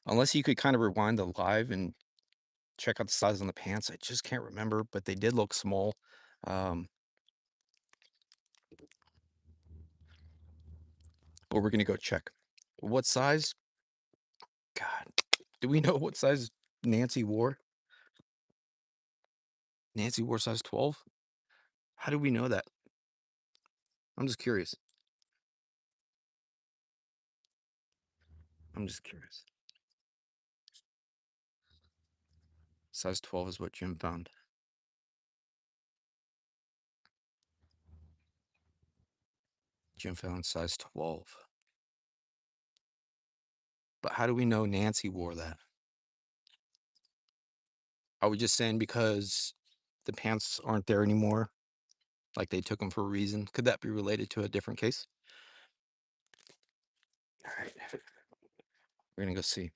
Unless you could kind of rewind the live and check out the size on the pants. I just can't remember, but they did look small. Um but we're gonna go check. What size? God, do we know what size Nancy wore? Nancy wore size 12? How do we know that? I'm just curious. I'm just curious. Size 12 is what Jim found. Jim found size 12. But how do we know Nancy wore that? Are we just saying because the pants aren't there anymore? Like they took them for a reason? Could that be related to a different case? All right. We're going to go see.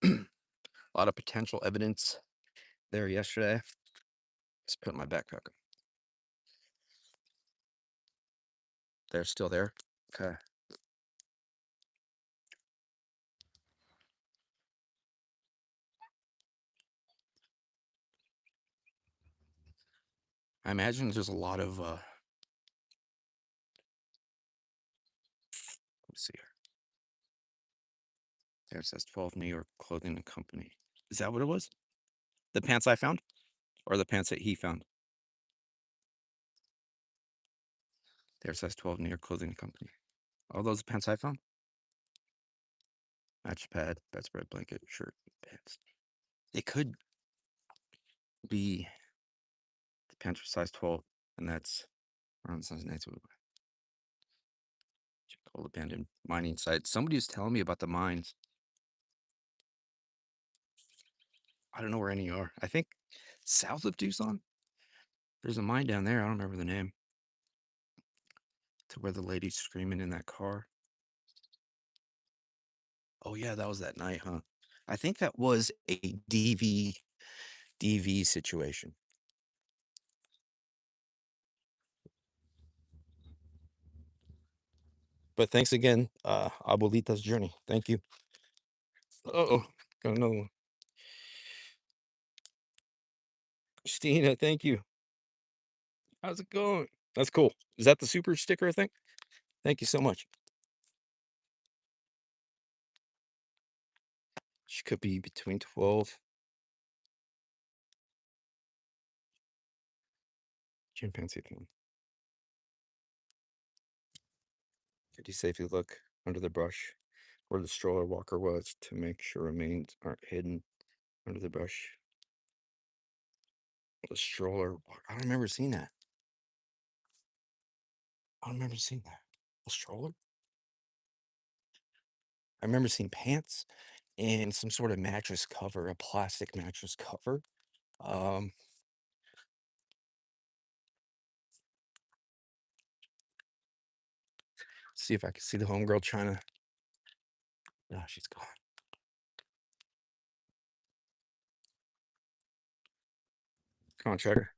A lot of potential evidence there yesterday. Let's put my backpack on. They're still there? Okay. I imagine there's a lot of, let's see here. There it says 12 New York Clothing and Company. Is that what it was? The pants I found? Or the pants that he found? There it says 12 New York Clothing and Company. All those pants I found? Match pad, bedspread, blanket, shirt, pants. It could be the pants are size 12, and that's around size 9. Check old abandoned mining site. Somebody was telling me about the mines. I don't know where any are. I think south of Tucson. There's a mine down there. I don't remember the name. To where the lady's screaming in that car. Oh yeah, that was that night, huh? I think that was a DV situation. But thanks again, Abuelita's Journey. Thank you. Uh-oh, got another one. Christina, thank you. How's it going? That's cool. Is that the super sticker, I think? Thank you so much. She could be between 12. Chimpanzee thing. Could you safely look under the brush where the stroller walker was to make sure remains aren't hidden under the brush? The stroller. I don't remember seeing that. I don't remember seeing that. A stroller? I remember seeing pants and some sort of mattress cover, a plastic mattress cover. Um, see if I can see the homegirl trying to. No, she's gone. Come on, check her.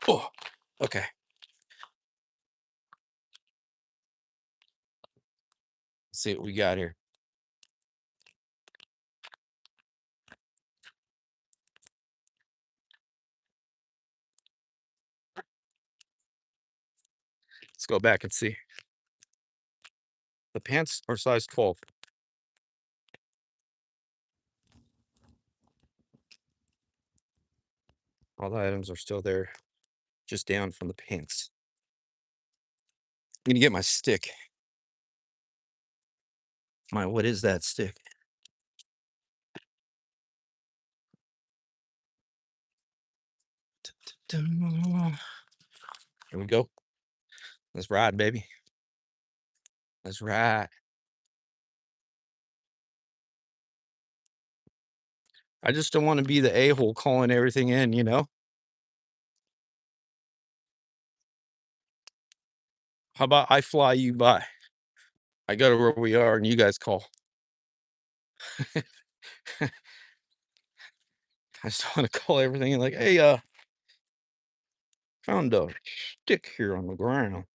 Oh, okay. Let's see what we got here. go back and see. The pants are size 12. All the items are still there, just down from the pants. I'm gonna get my stick. What is that stick? Here we go. Let's ride, baby. Let's ride. I just don't want to be the a-hole calling everything in, you know? How about I fly you by? I go to where we are and you guys call. I just want to call everything in like, hey, found a stick here on the ground.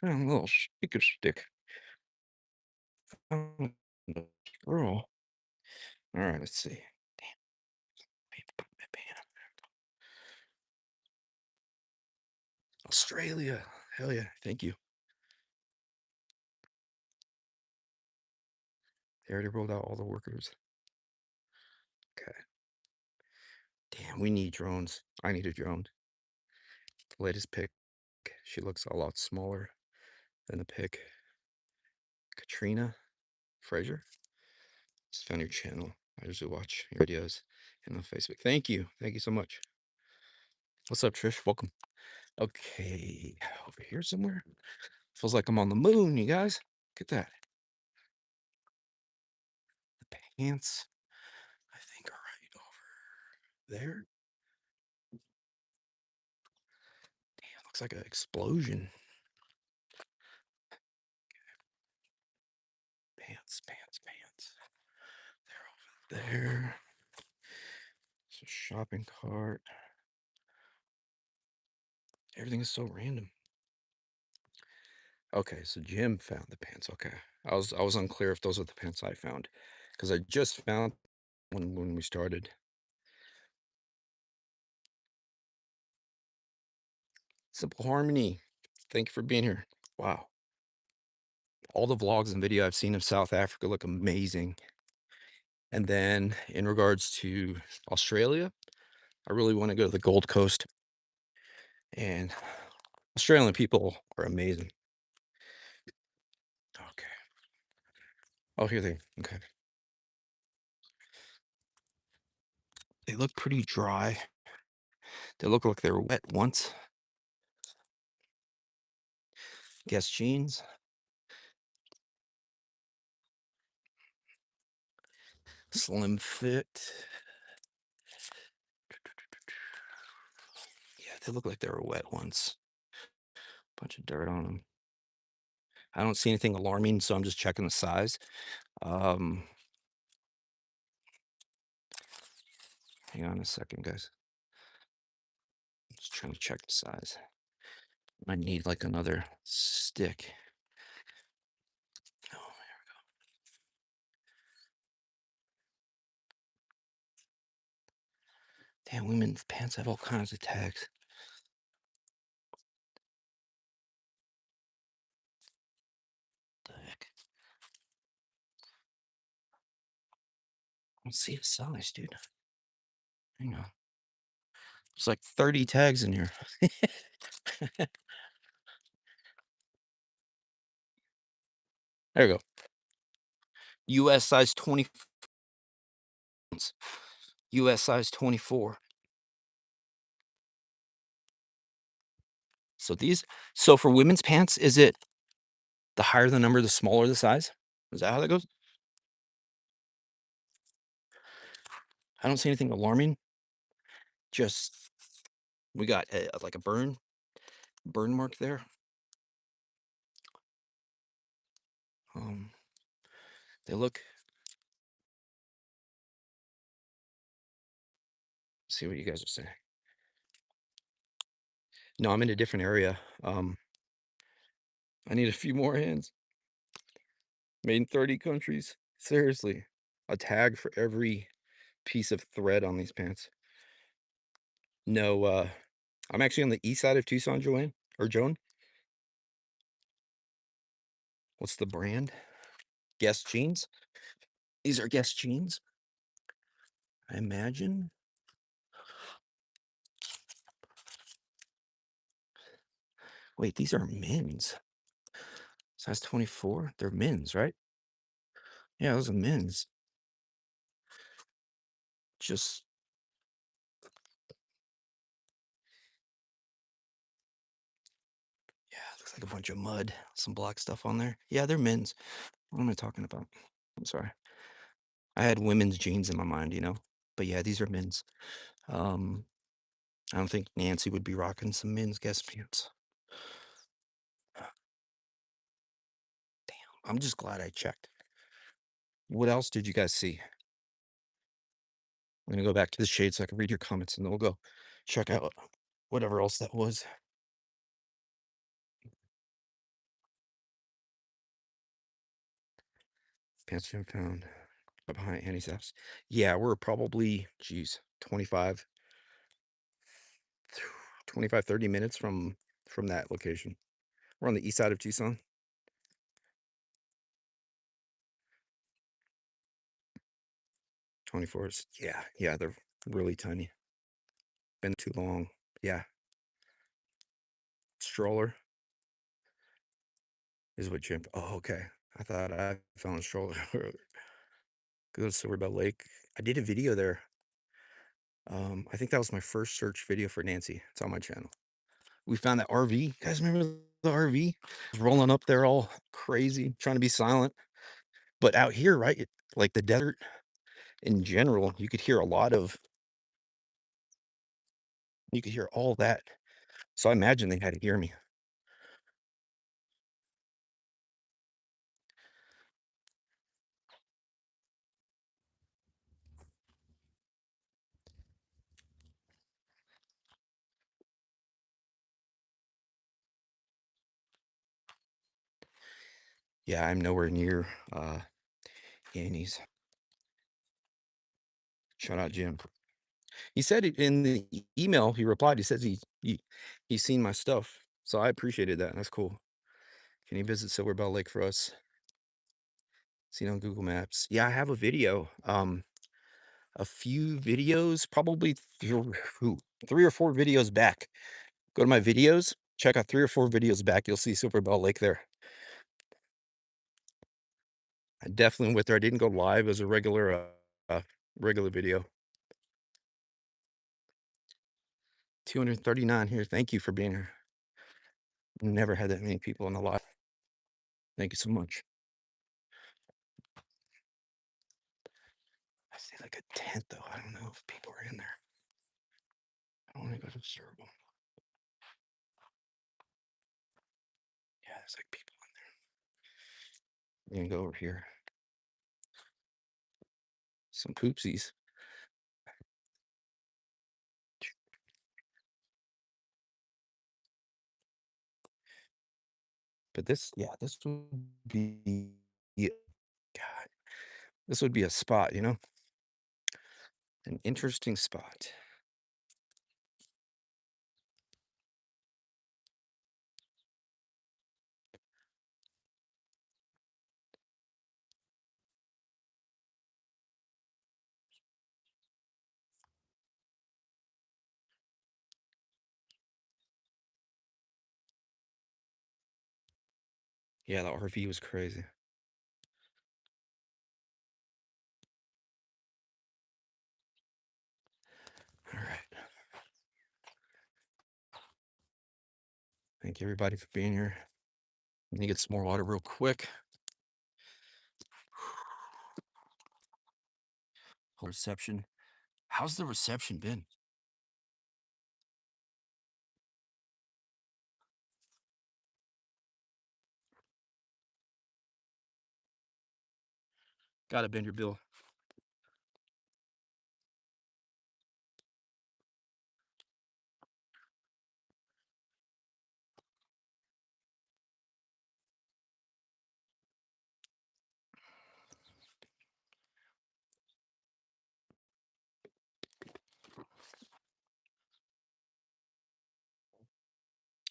Found a little speaker stick. Found a squirrel. All right, let's see. Australia. Hell yeah. Thank you. They already rolled out all the workers. Okay. Damn, we need drones. I need a drone. The latest pick. She looks a lot smaller than the pick. Katrina Fraser. Just found your channel. I usually watch your videos and on Facebook. Thank you. Thank you so much. What's up, Trish? Welcome. Okay. Over here somewhere. Feels like I'm on the moon, you guys. Look at that. The pants, I think, are right over there. Damn, looks like an explosion. Pants, pants, pants. They're over there. It's a shopping cart. Everything is so random. Okay, so Jim found the pants. Okay. I was unclear if those are the pants I found. Because I just found when we started. Simple Harmony. Thank you for being here. Wow. All the vlogs and video I've seen of South Africa look amazing. And then in regards to Australia, I really want to go to the Gold Coast. And Australian people are amazing. Okay. Oh, here they. Okay. They look pretty dry. They look like they were wet once. Guess jeans. Slim fit. Yeah, they look like they were wet once. Bunch of dirt on them. I don't see anything alarming, so I'm just checking the size. Hang on a second, guys. Just trying to check the size. I need like another stick. Oh, damn, women's pants have all kinds of tags. What the heck? I don't see a size, dude. Hang on. There's like 30 tags in here. There we go. US size 20. US size 24. So for women's pants, is it the higher the number, the smaller the size? Is that how that goes? I don't see anything alarming. Just we got like a burn mark there. They look. See what you guys are saying. No, I'm in a different area. I need a few more hands. Made in 30 countries. Seriously, a tag for every piece of thread on these pants. No, I'm actually on the east side of Tucson, Joanne or Joan. What's the brand? Guess jeans? These are Guess jeans, I imagine. Wait, these are men's. Size 24? They're men's, right? Yeah, those are men's. Just yeah, looks like a bunch of mud. Some black stuff on there. Yeah, they're men's. What am I talking about? I'm sorry. I had women's jeans in my mind, you know. But yeah, these are men's. Um, I don't think Nancy would be rocking some men's Guess pants. I'm just glad I checked. What else did you guys see? I'm gonna go back to the shade so I can read your comments, and then we'll go check out whatever else that was. Pants Jim found behind Annie's house. Yeah, we're probably, geez, 25, 30 minutes from that location. We're on the east side of Tucson. 24s. Yeah, they're really tiny. Been too long. Yeah. Stroller is what Jim. Oh, okay. I thought I found a stroller earlier. Go to Silverbell Lake. I did a video there. I think that was my first search video for Nancy. It's on my channel. We found that RV. You guys remember the RV? Rolling up there all crazy, trying to be silent. But out here, right, like the desert in general, you could hear all that. So I imagine they had to hear me. Yeah, I'm nowhere near Annie's. Shout out Jim. He said it in the email he replied. He says he's seen my stuff. So I appreciated that. That's cool. Can you visit Silverbell Lake for us? Seen on Google Maps. Yeah, I have a video. A few videos, probably 3 or 4 videos back. Go to my videos, check out 3 or 4 videos back. You'll see Silverbell Lake there. I definitely went there. I didn't go live as a regular video. 239 here. Thank you for being here. Never had that many people in the live. Thank you so much. I see like a tent though. I don't know if people are in there. I don't want to go disturb them. Yeah, there's like people in there. I'm gonna go over here. Some poopsies. But this would be, God, this would be a spot, you know, an interesting spot. Yeah, the RV was crazy. All right. Thank you everybody for being here. Let me get some more water real quick. Reception. How's the reception been? Gotta bend your bill.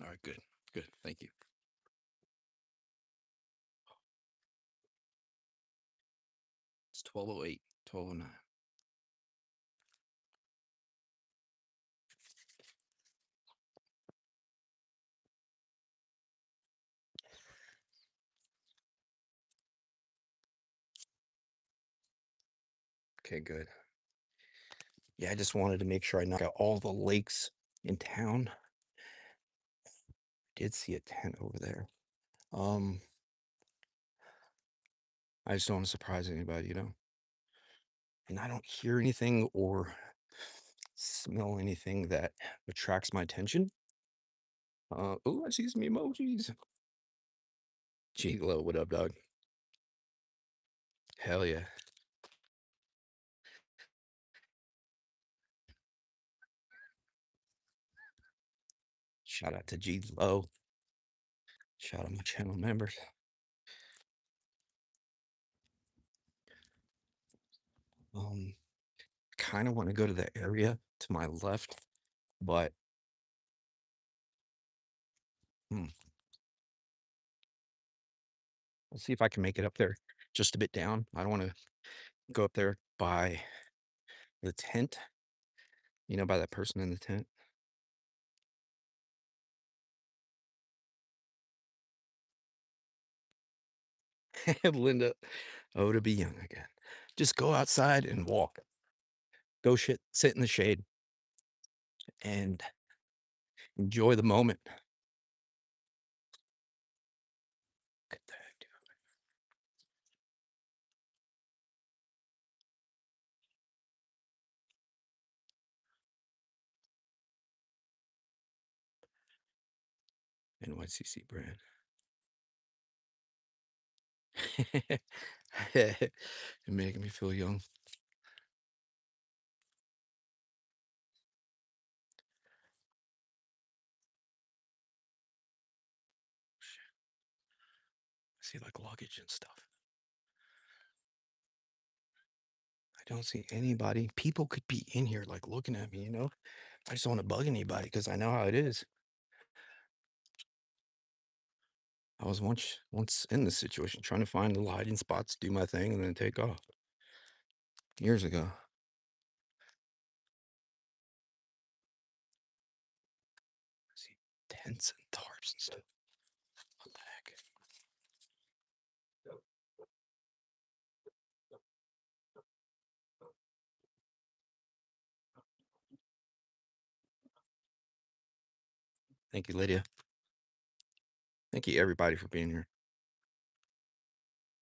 All right, good. Good. Thank you. It's 12:08, 12:09. Okay, good. Yeah, I just wanted to make sure I knock out all the lakes in town. Did see a tent over there. I just don't want to surprise anybody. And I don't hear anything or smell anything that attracts my attention. Oh, I see some emojis. G Glow, what up, dog? Hell yeah. Shout out to G Low. Shout out my channel members. Kind of want to go to the area to my left, but hmm, we'll see if I can make it up there just a bit down. I don't want to go up there by the tent, by that person in the tent. Linda, oh, to be young again. Just go outside and walk. Go sit in the shade and enjoy the moment. Look at that, dude. NYCC brand. You're making me feel young. I see like luggage and stuff. I don't see anybody. People could be in here like looking at me. I just don't want to bug anybody because I know how it is. I was once in this situation, trying to find the hiding spots, do my thing, and then take off years ago. I see tents and tarps and stuff. What the heck? Thank you, Lydia. Thank you, everybody, for being here.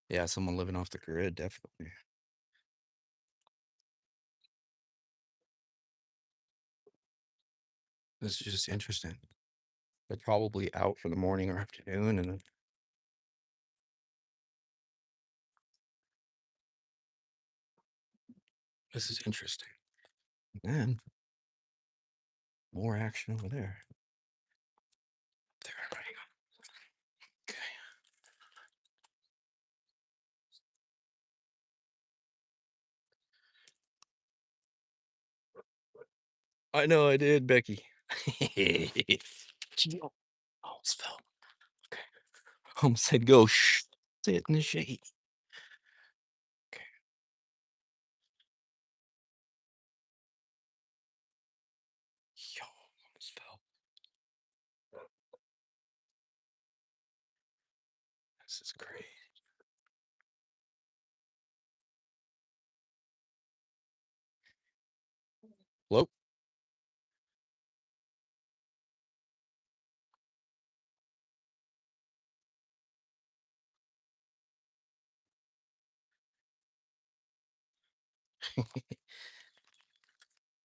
Yeah, someone living off the grid, definitely. This is just interesting. They're probably out for the morning or afternoon, and then this is interesting. And then more action over there. There, hang on. Okay. I know I did, Becky. Gee, almost fell. Okay. Almost said go sit in the shade. Okay. Yo, almost fell. This is great. Hello?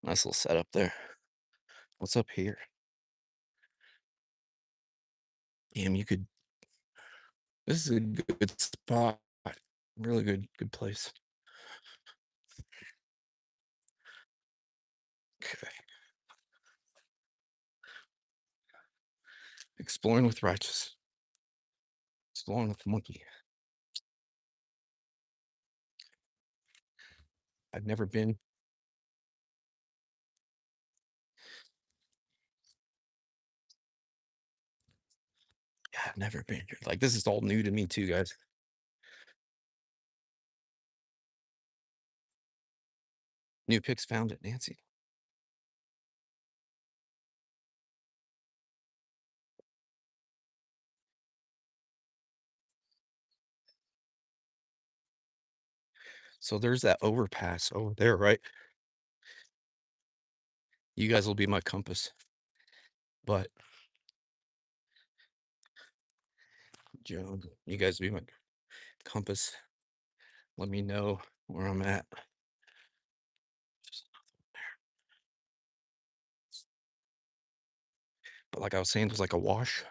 Nice little setup there. What's up here? Damn, you could. This is a good spot. Really good place. Okay. Exploring with Righteous. Exploring with Monkey. I've never been. Yeah, I've never been here. Like, this is all new to me too, guys. New pics found at Nancy. So there's that overpass over there, right? You guys will be my compass. But Joan, you guys be my compass. Let me know where I'm at. But like I was saying, there's like a wash.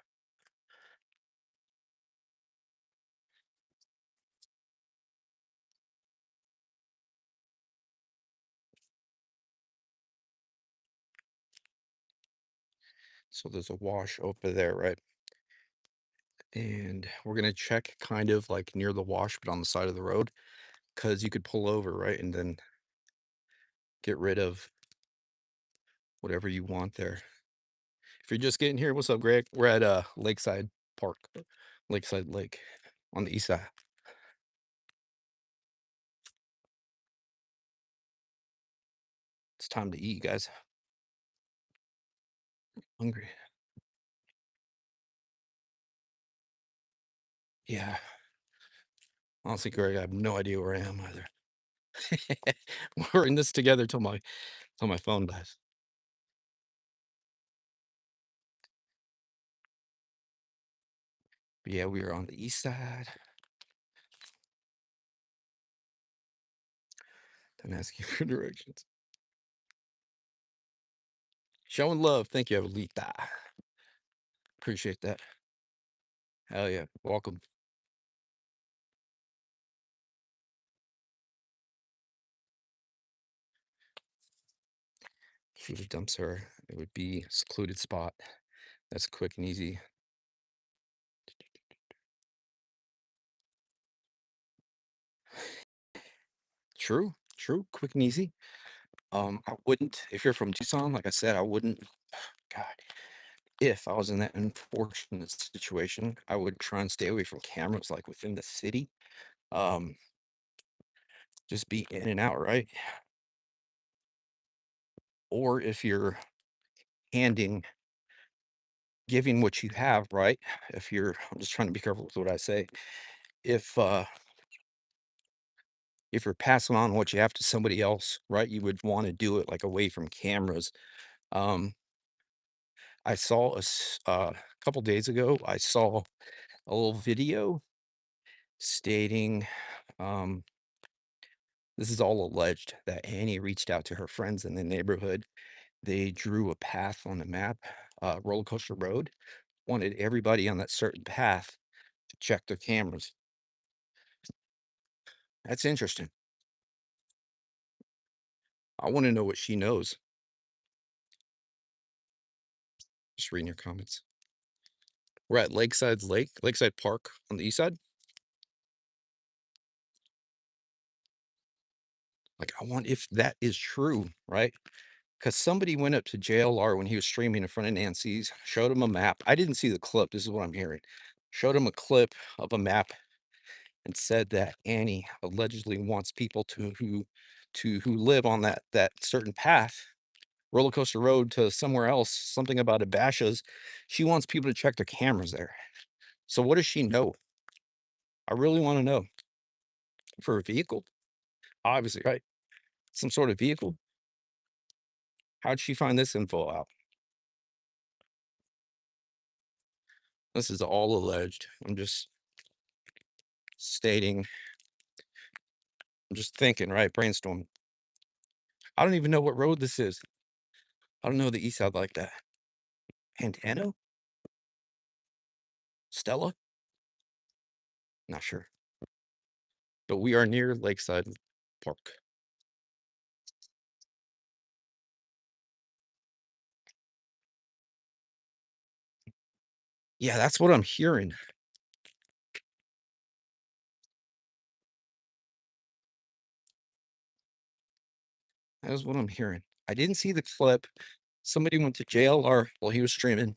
So there's a wash over there, right? And we're gonna check kind of like near the wash, but on the side of the road, because you could pull over, right? And then get rid of whatever you want there. If you're just getting here, what's up, Greg? We're at Lakeside Park, Lakeside Lake on the east side. It's time to eat, guys. Hungry. Yeah. Honestly, Greg, I have no idea where I am either. We're in this together till my phone dies. But yeah, we are on the east side. Don't ask you for directions. Showing love. Thank you, Abuelita. Appreciate that. Hell yeah. Welcome. If he dumps her, it would be a secluded spot. That's quick and easy. True, true, quick and easy. I wouldn't, if you're from Tucson, like I said, I wouldn't, God, if I was in that unfortunate situation, I would try and stay away from cameras like within the city. Um, just be in and out, right? Or if you're handing, giving what you have, right? If you're, I'm just trying to be careful with what I say. If if you're passing on what you have to somebody else, right, you would want to do it like away from cameras. Um, I saw a couple days ago, I saw a little video stating, um, this is all alleged that Annie reached out to her friends in the neighborhood. They drew a path on the map, roller coaster road, wanted everybody on that certain path to check their cameras. That's interesting. I want to know what she knows. Just reading your comments. We're at Lakeside Park on the east side. Like, I want if that is true, right? Because somebody went up to JLR when he was streaming in front of Nancy's, showed him a map. I didn't see the clip. This is what I'm hearing. Showed him a clip of a map and said that Annie allegedly wants people who live on that certain path, roller coaster road to somewhere else, something about Abashas. She wants people to check their cameras there. So what does she know? I really want to know. For a vehicle, obviously, right? Some sort of vehicle. How'd she find this info out? This is all alleged. I'm just stating, I'm just thinking, right? Brainstorming. I don't even know what road this is. I don't know the east side like that. Pantano? Stella? Not sure. But we are near Lakeside Park. Yeah, that's what I'm hearing. That is what I'm hearing. I didn't see the clip. Somebody went to JLR while he was streaming.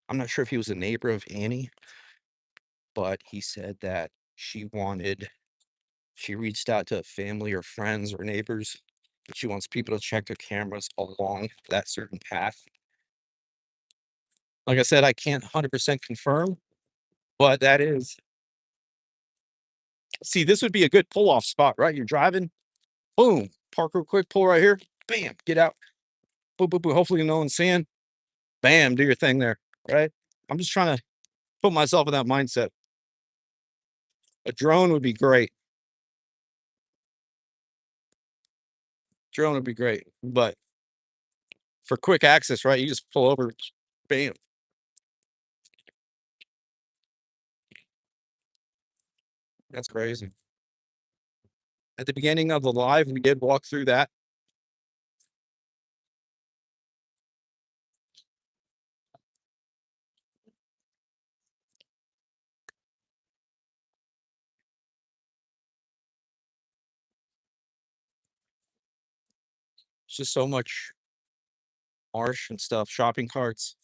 I'm not sure if he was a neighbor of Annie, but he said that she wanted She reached out to family or friends or neighbors. She wants people to check their cameras along that certain path. Like I said, I can't 100% confirm, but that is see, this would be a good pull off spot, right? You're driving, boom, park real quick, pull right here, bam, get out, boom, boom, boom. Hopefully, no one's seeing, bam, do your thing there, right? I'm just trying to put myself in that mindset. A drone would be great. Drone would be great, but for quick access, right? You just pull over, bam. That's crazy. At the beginning of the live, we did walk through that. It's just so much marsh and stuff, shopping carts.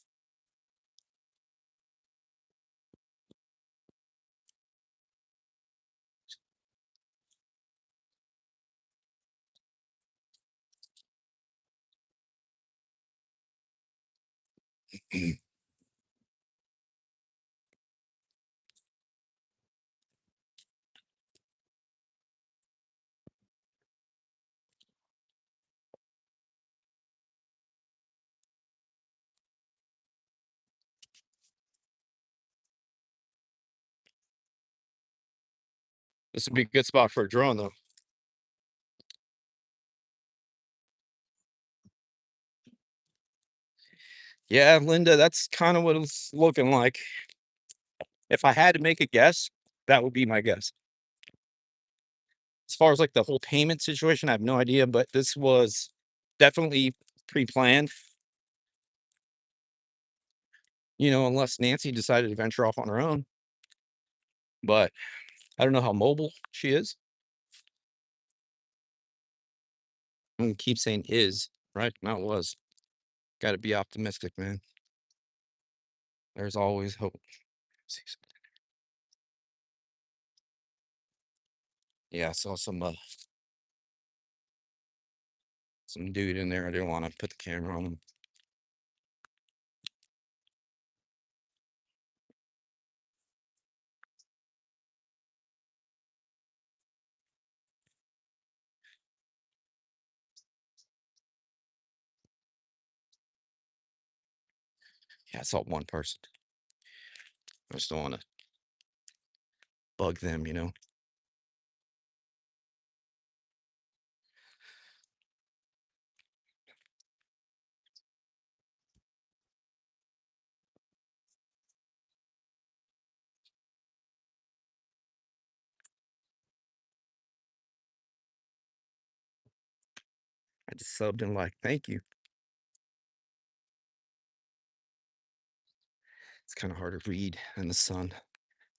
This would be a good spot for a drone, though. Yeah, Linda, that's kind of what it's looking like. If I had to make a guess, that would be my guess. As far as like the whole payment situation, I have no idea, but this was definitely pre-planned, unless Nancy decided to venture off on her own. But I don't know how mobile she is. I'm gonna keep saying is, right? Not was. Gotta be optimistic, man. There's always hope. Yeah, I saw some dude in there. I didn't want to put the camera on him. Yeah, I saw one person. I just don't want to bug them. I just subbed and like, thank you. It's kind of hard to read in the sun.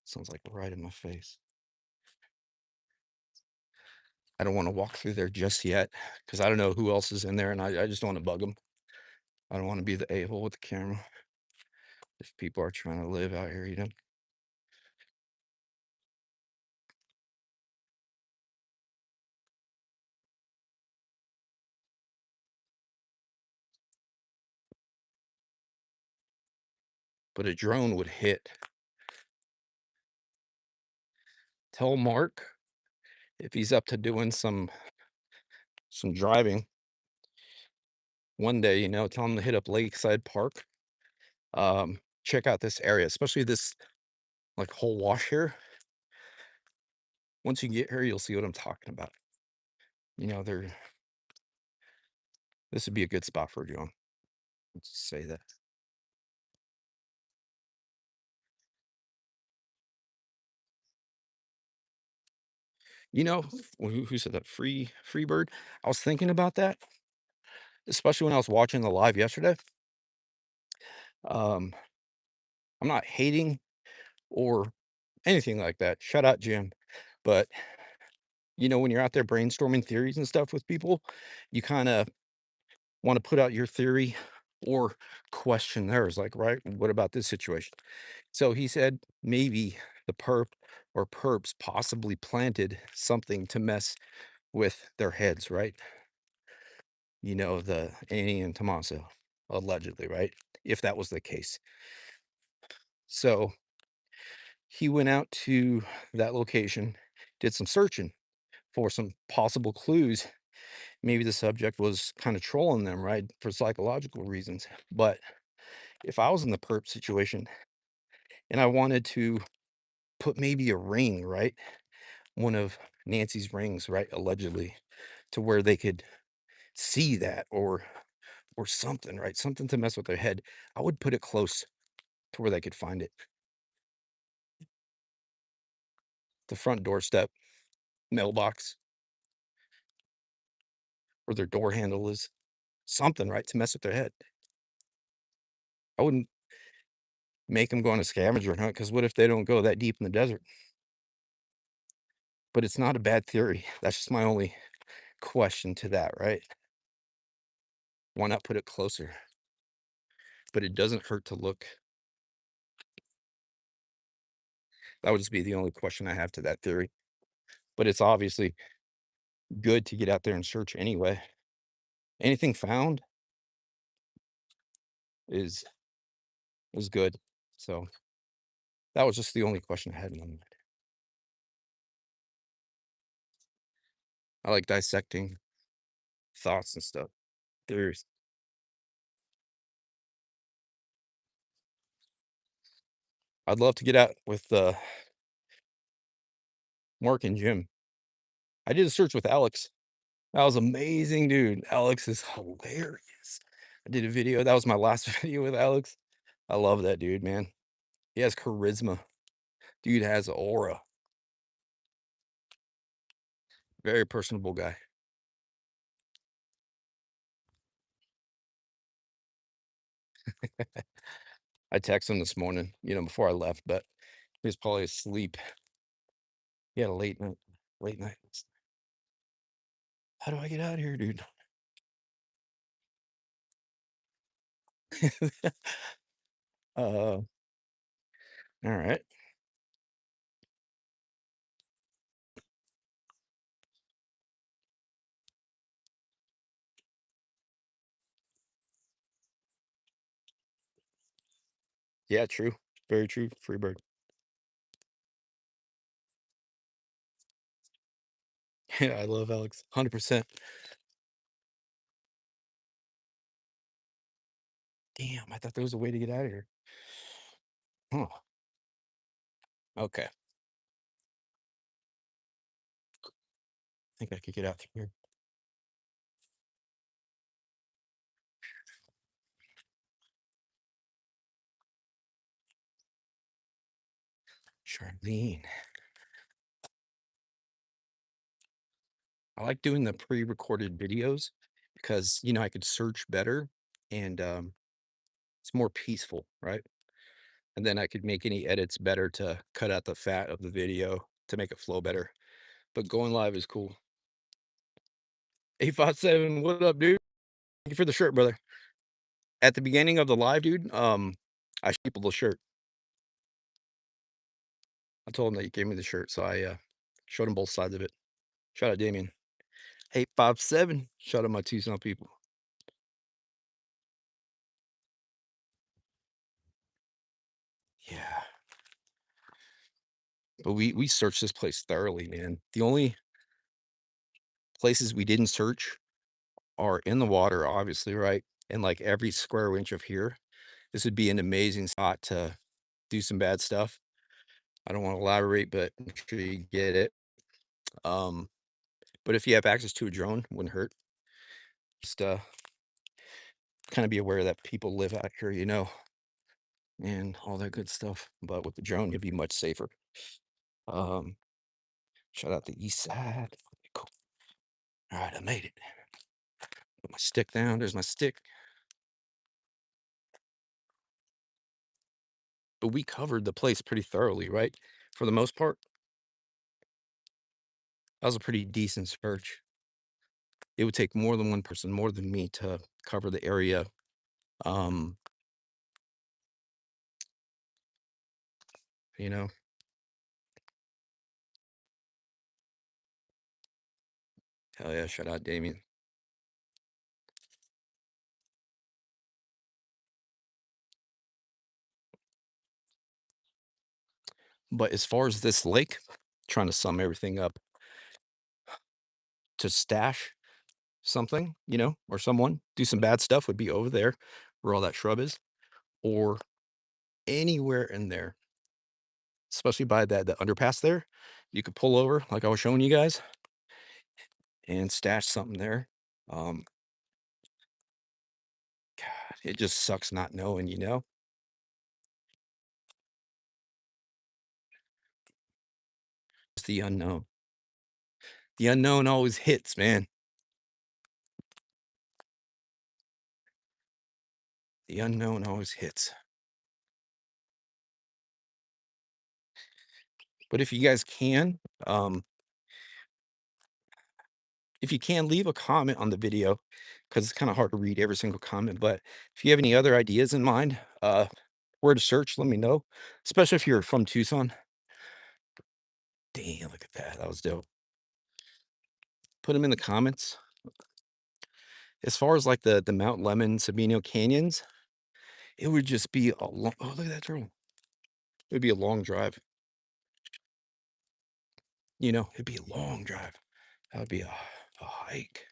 Sounds like right in my face. I don't want to walk through there just yet because I don't know who else is in there, and I just don't want to bug them. I don't want to be the a-hole with the camera if people are trying to live out here. But a drone would hit. Tell Mark if he's up to doing some driving one day, tell him to hit up Lakeside Park. Check out this area, especially this like whole wash here. Once you get here, you'll see what I'm talking about. There this would be a good spot for a drone. Let's just say that. Who said that? Free bird. I was thinking about that, especially when I was watching the live yesterday. Um, I'm not hating or anything like that. Shout out, Jim. But when you're out there brainstorming theories and stuff with people, you kind of want to put out your theory or question theirs. Like, right, what about this situation? So he said maybe the perp or perps possibly planted something to mess with their heads, right? You know, the Annie and Tommaso, allegedly, right? If that was the case. So he went out to that location, did some searching for some possible clues. Maybe the subject was kind of trolling them, right? For psychological reasons. But if I was in the perp situation and I wanted to put maybe a ring, right? One of Nancy's rings, right? Allegedly, to where they could see that or something, right? Something to mess with their head. I would put it close to where they could find it. The front doorstep, mailbox, where their door handle is. Something, right? To mess with their head. I wouldn't make them go on a scavenger hunt because what if they don't go that deep in the desert? But it's not a bad theory. That's just my only question to that, right? Why not put it closer? But it doesn't hurt to look. That would just be the only question I have to that theory. But it's obviously good to get out there and search anyway. Anything found is is good. So that was just the only question I had in my mind. I like dissecting thoughts and stuff. Theories. I'd love to get out with Mark and Jim. I did a search with Alex. That was amazing, dude. Alex is hilarious. I did a video. That was my last video with Alex. I love that dude, man. He has charisma. Dude has aura. Very personable guy. I texted him this morning, before I left, but he was probably asleep. He had a late night. Late night. How do I get out of here, dude? All right. Yeah, true. Very true. Free bird. Yeah, I love Alex. 100%. Damn, I thought there was a way to get out of here. Huh. Okay. I think I could get out through here. Charlene. I like doing the pre-recorded videos because, I could search better and it's more peaceful, right? And then I could make any edits better to cut out the fat of the video to make it flow better. But going live is cool. 857, what up, dude? Thank you for the shirt, brother. At the beginning of the live, dude, I showed people the shirt. I told him that you gave me the shirt, so I showed him both sides of it. Shout out Damien. 857. Shout out my Tucson people. Yeah. But we searched this place thoroughly, man. The only places we didn't search are in the water, obviously, right? And like every square inch of here, this would be an amazing spot to do some bad stuff. I don't want to elaborate, but I'm sure you get it. Um, but if you have access to a drone, wouldn't hurt. Just kind of be aware that people live out here, and all that good stuff. But with the drone, you'd be much safer. Um, shout out the east side. Cool. All right, I made it. Put my stick down. There's my stick. But we covered the place pretty thoroughly, right? For the most part, that was a pretty decent search. It would take more than one person, more than me, to cover the area. Um, you know, Hell yeah, shout out Damien. But as far as this lake, trying to sum everything up, to stash something, or someone, do some bad stuff would be over there where all that shrub is, or anywhere in there, especially by the underpass there. You could pull over, like I was showing you guys, and stash something there. Um, God, it just sucks not knowing. It's the unknown. The unknown always hits, man. The unknown always hits. But um, if you can, leave a comment on the video because it's kind of hard to read every single comment. But if you have any other ideas in mind, where to search, let me know. Especially if you're from Tucson. Damn, look at that. That was dope. Put them in the comments. As far as like the Mount Lemon, Sabino canyons, it would just be a long. Oh, look at that turtle. It would be a long drive. It'd be a long drive. That would be a hike.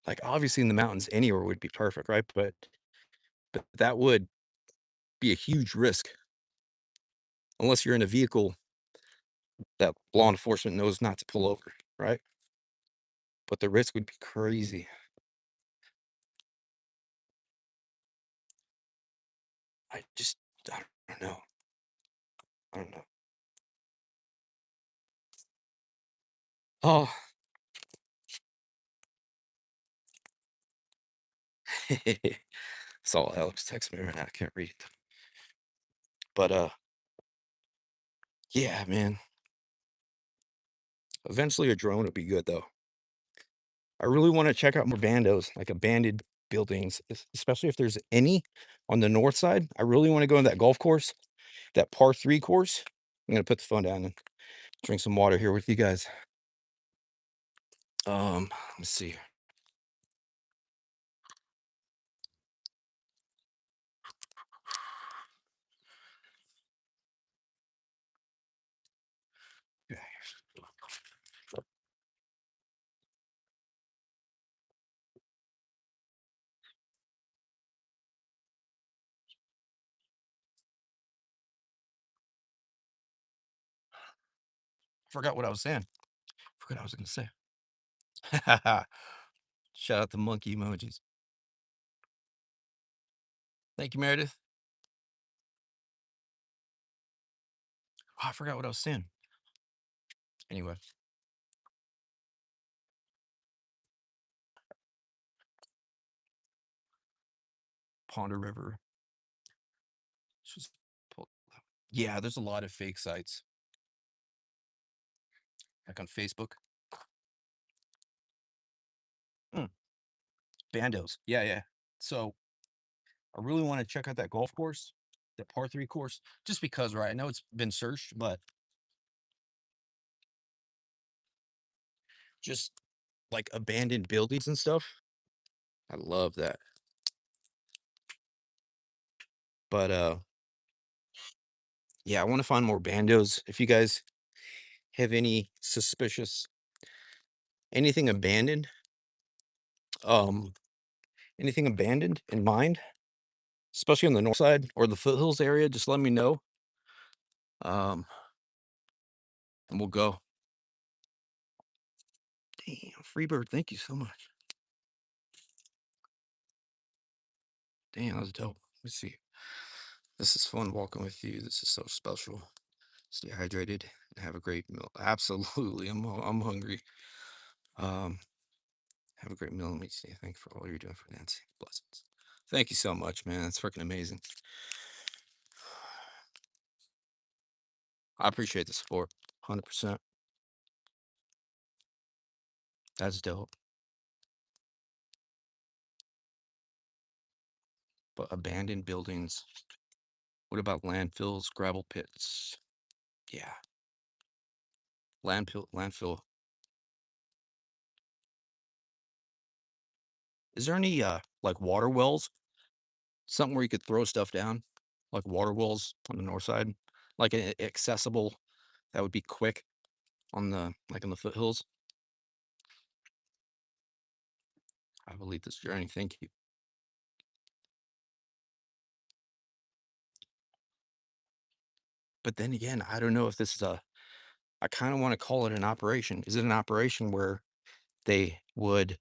Like obviously in the mountains, anywhere would be perfect, right? But that would be a huge risk unless you're in a vehicle that law enforcement knows not to pull over, right? But the risk would be crazy. I just, I don't know. I don't know. Oh, saw Alex text me right now. I can't read it. But yeah, man. Eventually a drone would be good though. I really want to check out more bandos, like abandoned buildings, especially if there's any on the north side. I really want to go on that golf course, that par three course. I'm gonna put the phone down and drink some water here with you guys. Let's see. Okay. Forgot what I was saying. Forgot what I was gonna say. Shout out the monkey emojis. Thank you, Meredith. Oh, I forgot what I was saying. Anyway, Ponder River. Just pull. Yeah, there's a lot of fake sites, like on Facebook. Mm, bandos. Yeah, yeah. So I really want to check out that golf course, that par three course, just because, right? I know it's been searched, but just like abandoned buildings and stuff. I love that. But yeah, I want to find more bandos. If you guys have any suspicious anything abandoned, um, anything abandoned in mind, especially on the north side or the foothills area, just let me know. Um, and we'll go. Damn, Freebird, thank you so much. Damn, that was dope. Let's see. This is fun walking with you. This is so special. Stay hydrated and have a great meal. Absolutely. I'm hungry. Um, have a great meal. Let me say thank you for all you're doing for Nancy. Blessings. Thank you so much, man. That's freaking amazing. I appreciate the support. 100%. That's dope. But abandoned buildings. What about landfills, gravel pits? Yeah. Landfill. Is there any, like, water wells? Something where you could throw stuff down? Like water wells on the north side? Like, accessible that would be quick on the like, on the foothills? I believe this journey, thank you. But then again, I don't know if this is a I kinda wanna call it an operation. Is it an operation where they would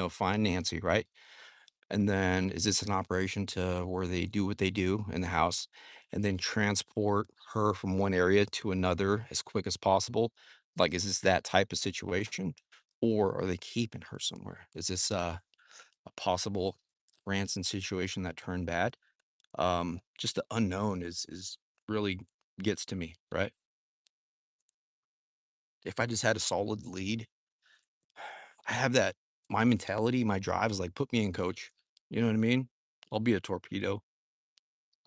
find Nancy, right? And then is this an operation to where they do what they do in the house and then transport her from one area to another as quick as possible? Like, is this that type of situation? Or are they keeping her somewhere? Is this a possible ransom situation that turned bad? Just the unknown is really gets to me, right? If I just had a solid lead, I have that my mentality, my drive is like, put me in, coach. You know what I mean? I'll be a torpedo.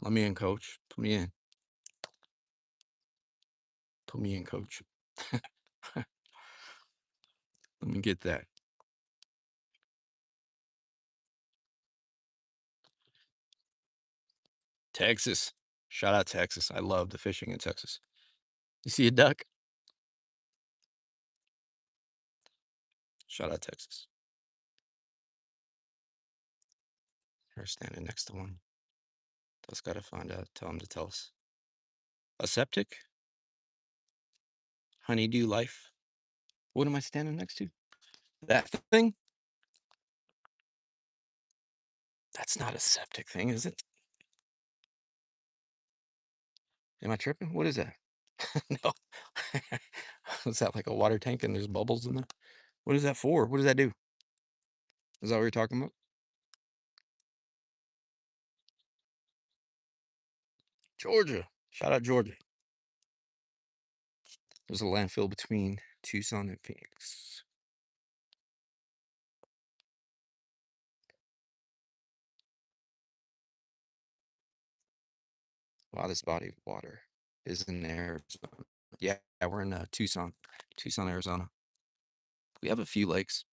Let me in, coach. Put me in. Put me in, coach. Let me get that. Texas. Shout out Texas. I love the fishing in Texas. You see a duck? Shout out Texas. We're standing next to one. Just gotta find out. Tell him to tell us. A septic? Honeydew life? What am I standing next to? That thing? That's not a septic thing, is it? Am I tripping? What is that? No. Is that like a water tank and there's bubbles in there? What is that for? What does that do? Is that what you're talking about? Georgia. Shout out Georgia. There's a landfill between Tucson and Phoenix. Wow, this body of water is in Arizona. Yeah, we're in Tucson, Arizona. We have a few lakes.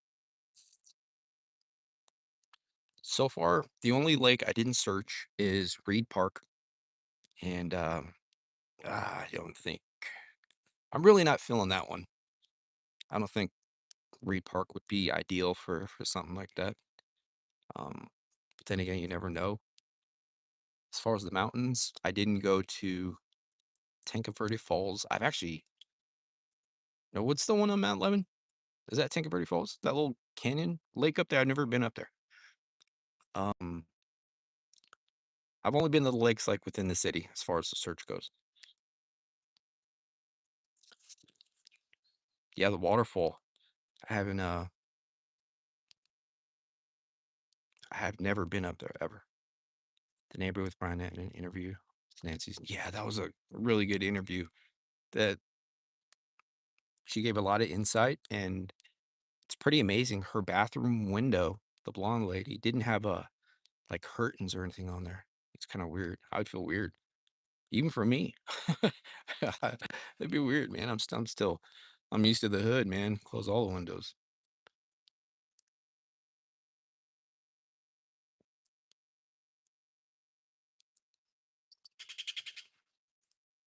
So far, the only lake I didn't search is Reed Park. And I don't think, I'm really not feeling that one. I don't think Reed Park would be ideal for something like that. But then again, you never know. As far as the mountains, I didn't go to Verde Falls. I've actually, no, what's the one on Mount Lemmon? Is that Verde Falls? That little canyon lake up there? I've never been up there. Um, I've only been to the lakes like within the city as far as the search goes. Yeah, the waterfall. I haven't I have never been up there ever. The neighbor with Brian had an interview with Nancy's. Yeah, that was a really good interview. That she gave a lot of insight, and it's pretty amazing. Her bathroom window, the blonde lady, didn't have like curtains or anything on there. It's kind of weird. I would feel weird, even for me. That'd be weird, man. I'm used to the hood, man. Close all the windows.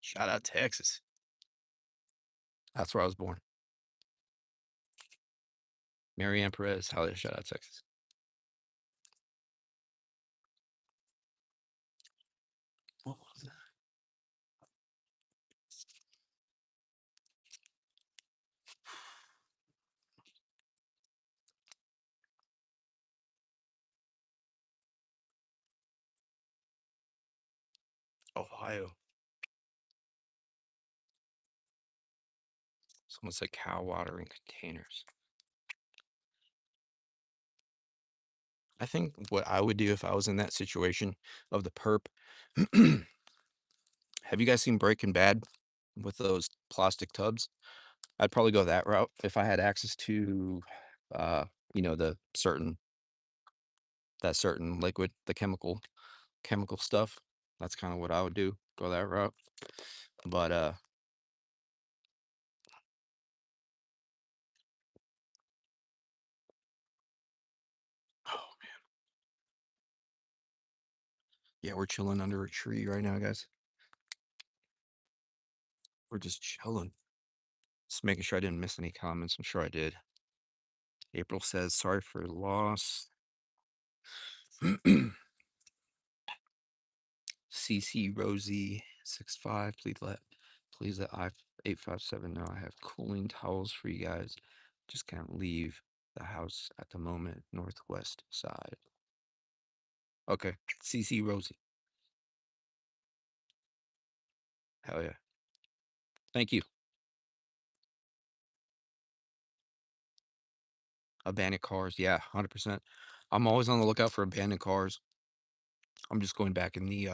Shout out Texas. That's where I was born. Marianne Perez. Hell, shout out Texas. What was that? Ohio. Someone said cow water in containers. I think what I would do if I was in that situation of the perp. Have you guys seen Breaking Bad with those plastic tubs? I'd probably go that route if I had access to, uh, the certain liquid, the chemical stuff. That's kind of what I would do. Go that route. But Yeah, we're chilling under a tree right now, guys. We're just chilling. Just making sure I didn't miss any comments. I'm sure I did. April says, sorry for your loss. CC Rosie 65. Please let I-857 know I have cooling towels for you guys. Just can't leave the house at the moment. Northwest side. Okay. CC Rosie. Hell yeah. Thank you. Abandoned cars. Yeah, 100%. I'm always on the lookout for abandoned cars. I'm just going back in the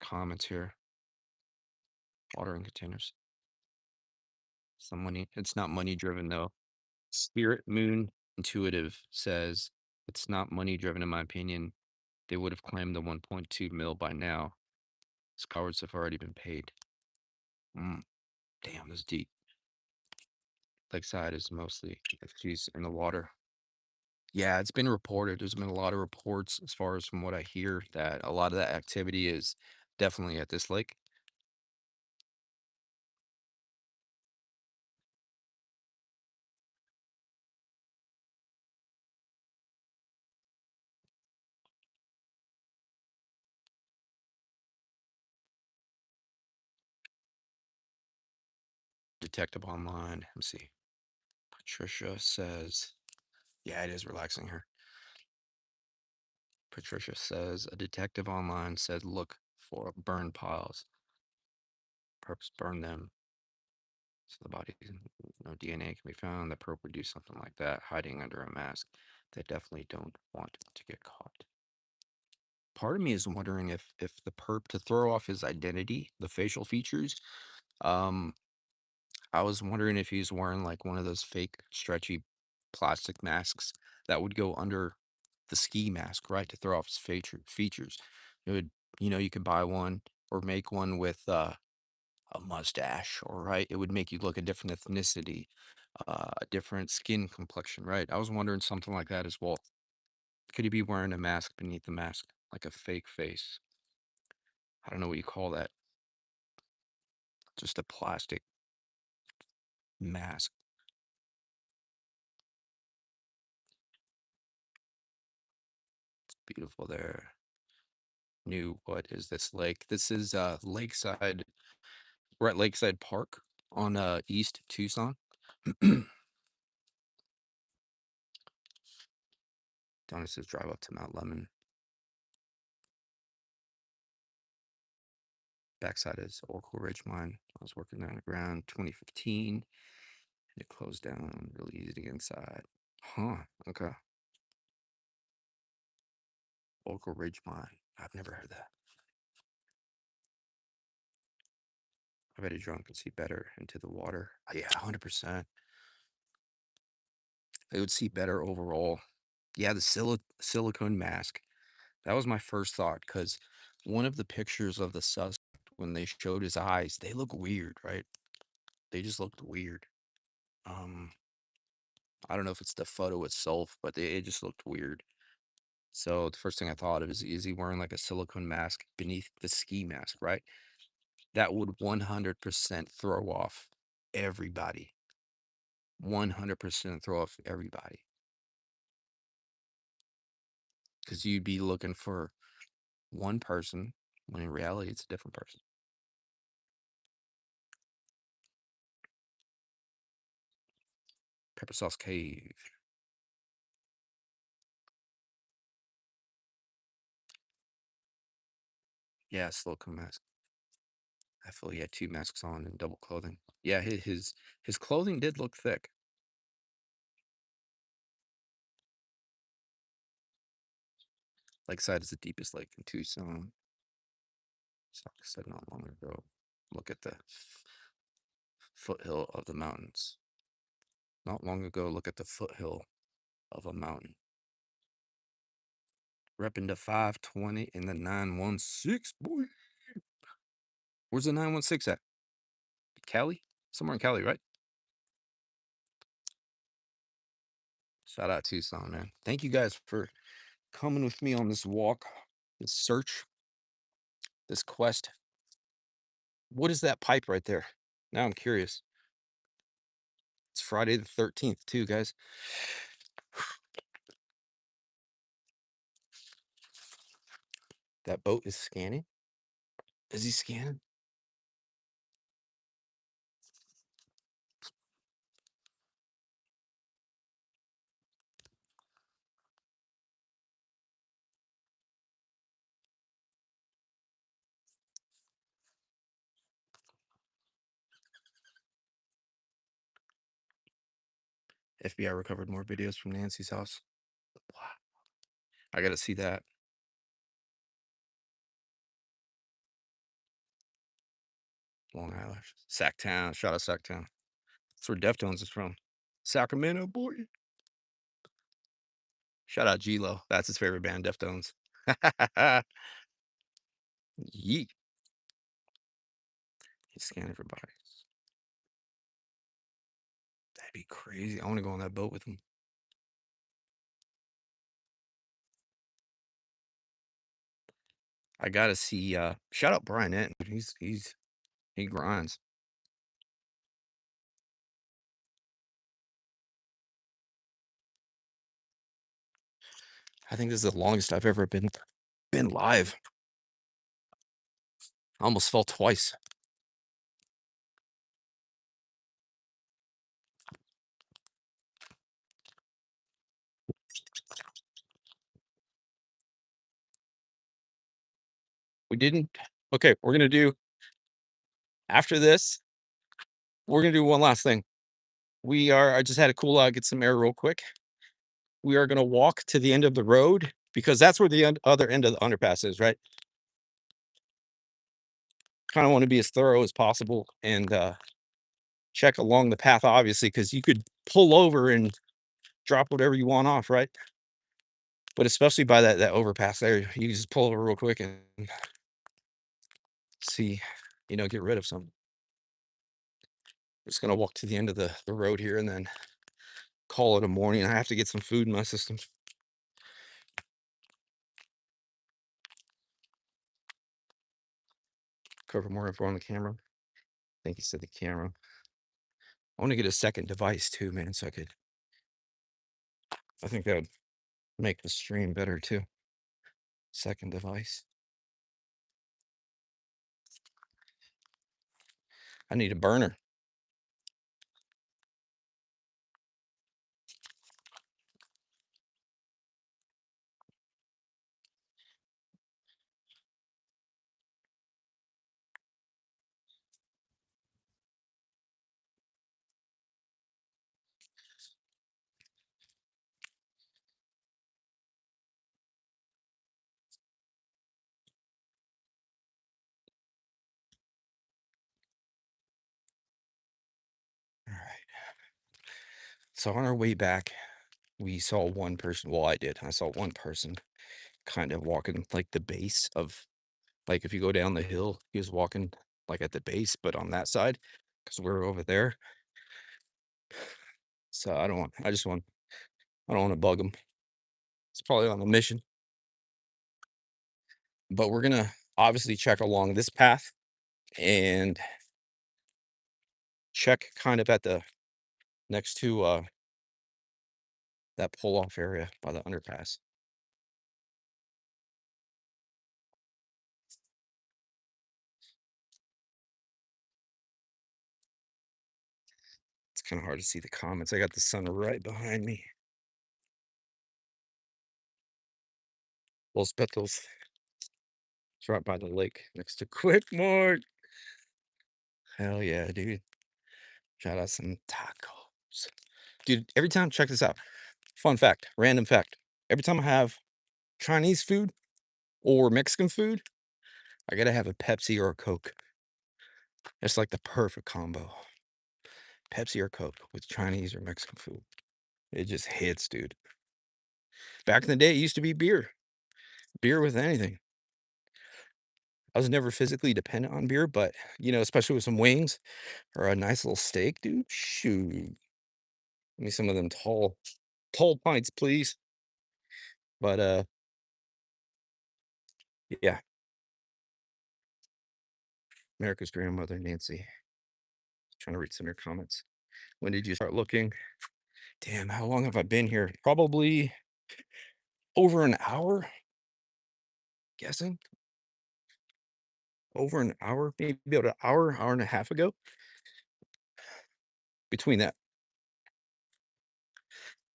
comments here. Watering containers. Some money. It's not money driven though. Spirit Moon Intuitive says it's not money driven in my opinion. They would have claimed the 1.2 mil by now. These cowards have already been paid. Damn, that's deep. Lakeside is mostly if she's in the water. Yeah, it's been reported. There's been a lot of reports as far as from what I hear that a lot of that activity is definitely at this lake. Detective online. Let me see. Patricia says, yeah, it is relaxing here. Patricia says a detective online said look for burn piles. Perps burn them so the body no DNA can be found. The perp would do something like that, hiding under a mask. They definitely don't want to get caught. Part of me is wondering if the perp to throw off his identity, the facial features, um, I was wondering if he's wearing like one of those fake stretchy plastic masks that would go under the ski mask, right, to throw off his features. It would, you could buy one or make one with a mustache, or right, it would make you look a different ethnicity, a different skin complexion, right? I was wondering something like that as well. Could he be wearing a mask beneath the mask, like a fake face? I don't know what you call that. Just a plastic mask. It's beautiful there. What is this lake? This is Lakeside. We're at Lakeside Park on East Tucson. Donnie says drive up to Mount Lemon. Backside is Oracle Ridge Mine. I was working there underground 2015. And it closed down. Really easy to get inside. Huh. Okay. Oracle Ridge Mine. I've never heard that. I bet a drone could see better into the water. Yeah, 100%. It would see better overall. Yeah, the silicone mask. That was my first thought because one of the pictures of the suspect when they showed his eyes, they look weird, right? They just looked weird. Um, I don't know if it's the photo itself, but it just looked weird. So the first thing I thought of is he wearing like a silicone mask beneath the ski mask, right? That would 100% throw off everybody. 100% throw off everybody. Because you'd be looking for one person when in reality it's a different person. Pepper Sauce Cave. Yeah, silicone mask. I feel he had two masks on and double clothing. Yeah, his clothing did look thick. Lakeside is the deepest lake in Tucson. So I said not long ago. Look at the foothill of the mountains. Not long ago, look at the foothill of a mountain. Repping the 520 in the 916, boy. Where's the 916 at? Cali? Somewhere in Cali, right? Shout out Tucson, man. Thank you guys for coming with me on this walk. this search, this quest. What is that pipe right there? Now I'm curious. It's Friday the 13th too, guys. That boat is scanning. Is he scanning? FBI recovered more videos from Nancy's house. Wow. I gotta see that. Long eyelashes. Sacktown. Shout out Sacktown. That's where Deftones is from. Sacramento, boy. Shout out G-Lo. That's his favorite band, Deftones. Yeet. He's scanning for bodies. That'd be crazy. I want to go on that boat with him. I gotta see. Shout out Brian Ent. He grinds. I think this is the longest I've ever been live. I almost fell twice. We didn't. Okay, we're gonna do after this. We're gonna do one last thing. I just had to cool out, get some air real quick. We are gonna walk to the end of the road because that's where the other end of the underpass is, right? Kind of want to be as thorough as possible and check along the path, obviously, because you could pull over and drop whatever you want off, right? But especially by that overpass there, you can just pull over real quick and see, get rid of some. Just gonna walk to the end of the road here and then call it a morning. I have to get some food in my system. Cover more info on the camera. Thank you, said the camera. I want to get a second device too, man, so I think that would make the stream better too. Second device. I need a burner. All right. So on our way back, we saw one person. Well, I did. I saw one person kind of walking like the base of, like, if you go down the hill, he was walking like at the base, but on that side, because we're over there. So I don't want to bug him. It's probably on a mission, but we're gonna obviously check along this path and check kind of at the next to that pull off area by the underpass. It's kind of hard to see the comments. I got the sun right behind me. Los Petos. It's right by the lake next to Quickmart. Hell yeah, dude. Shout out some tacos. Dude, every time, check this out. Fun fact, random fact. Every time I have Chinese food or Mexican food, I gotta have a Pepsi or a Coke. It's like the perfect combo. Pepsi or Coke with Chinese or Mexican food. It just hits, dude. Back in the day, it used to be beer. Beer with anything. I was never physically dependent on beer, but especially with some wings or a nice little steak, dude. Shoot. Give me some of them tall pints, please. But Yeah, America's grandmother, Nancy. Trying to read some of your comments. When did you start looking? Damn, how long have I been here? Probably over an hour, guessing. Over an hour, maybe about an hour, hour and a half ago. Between that.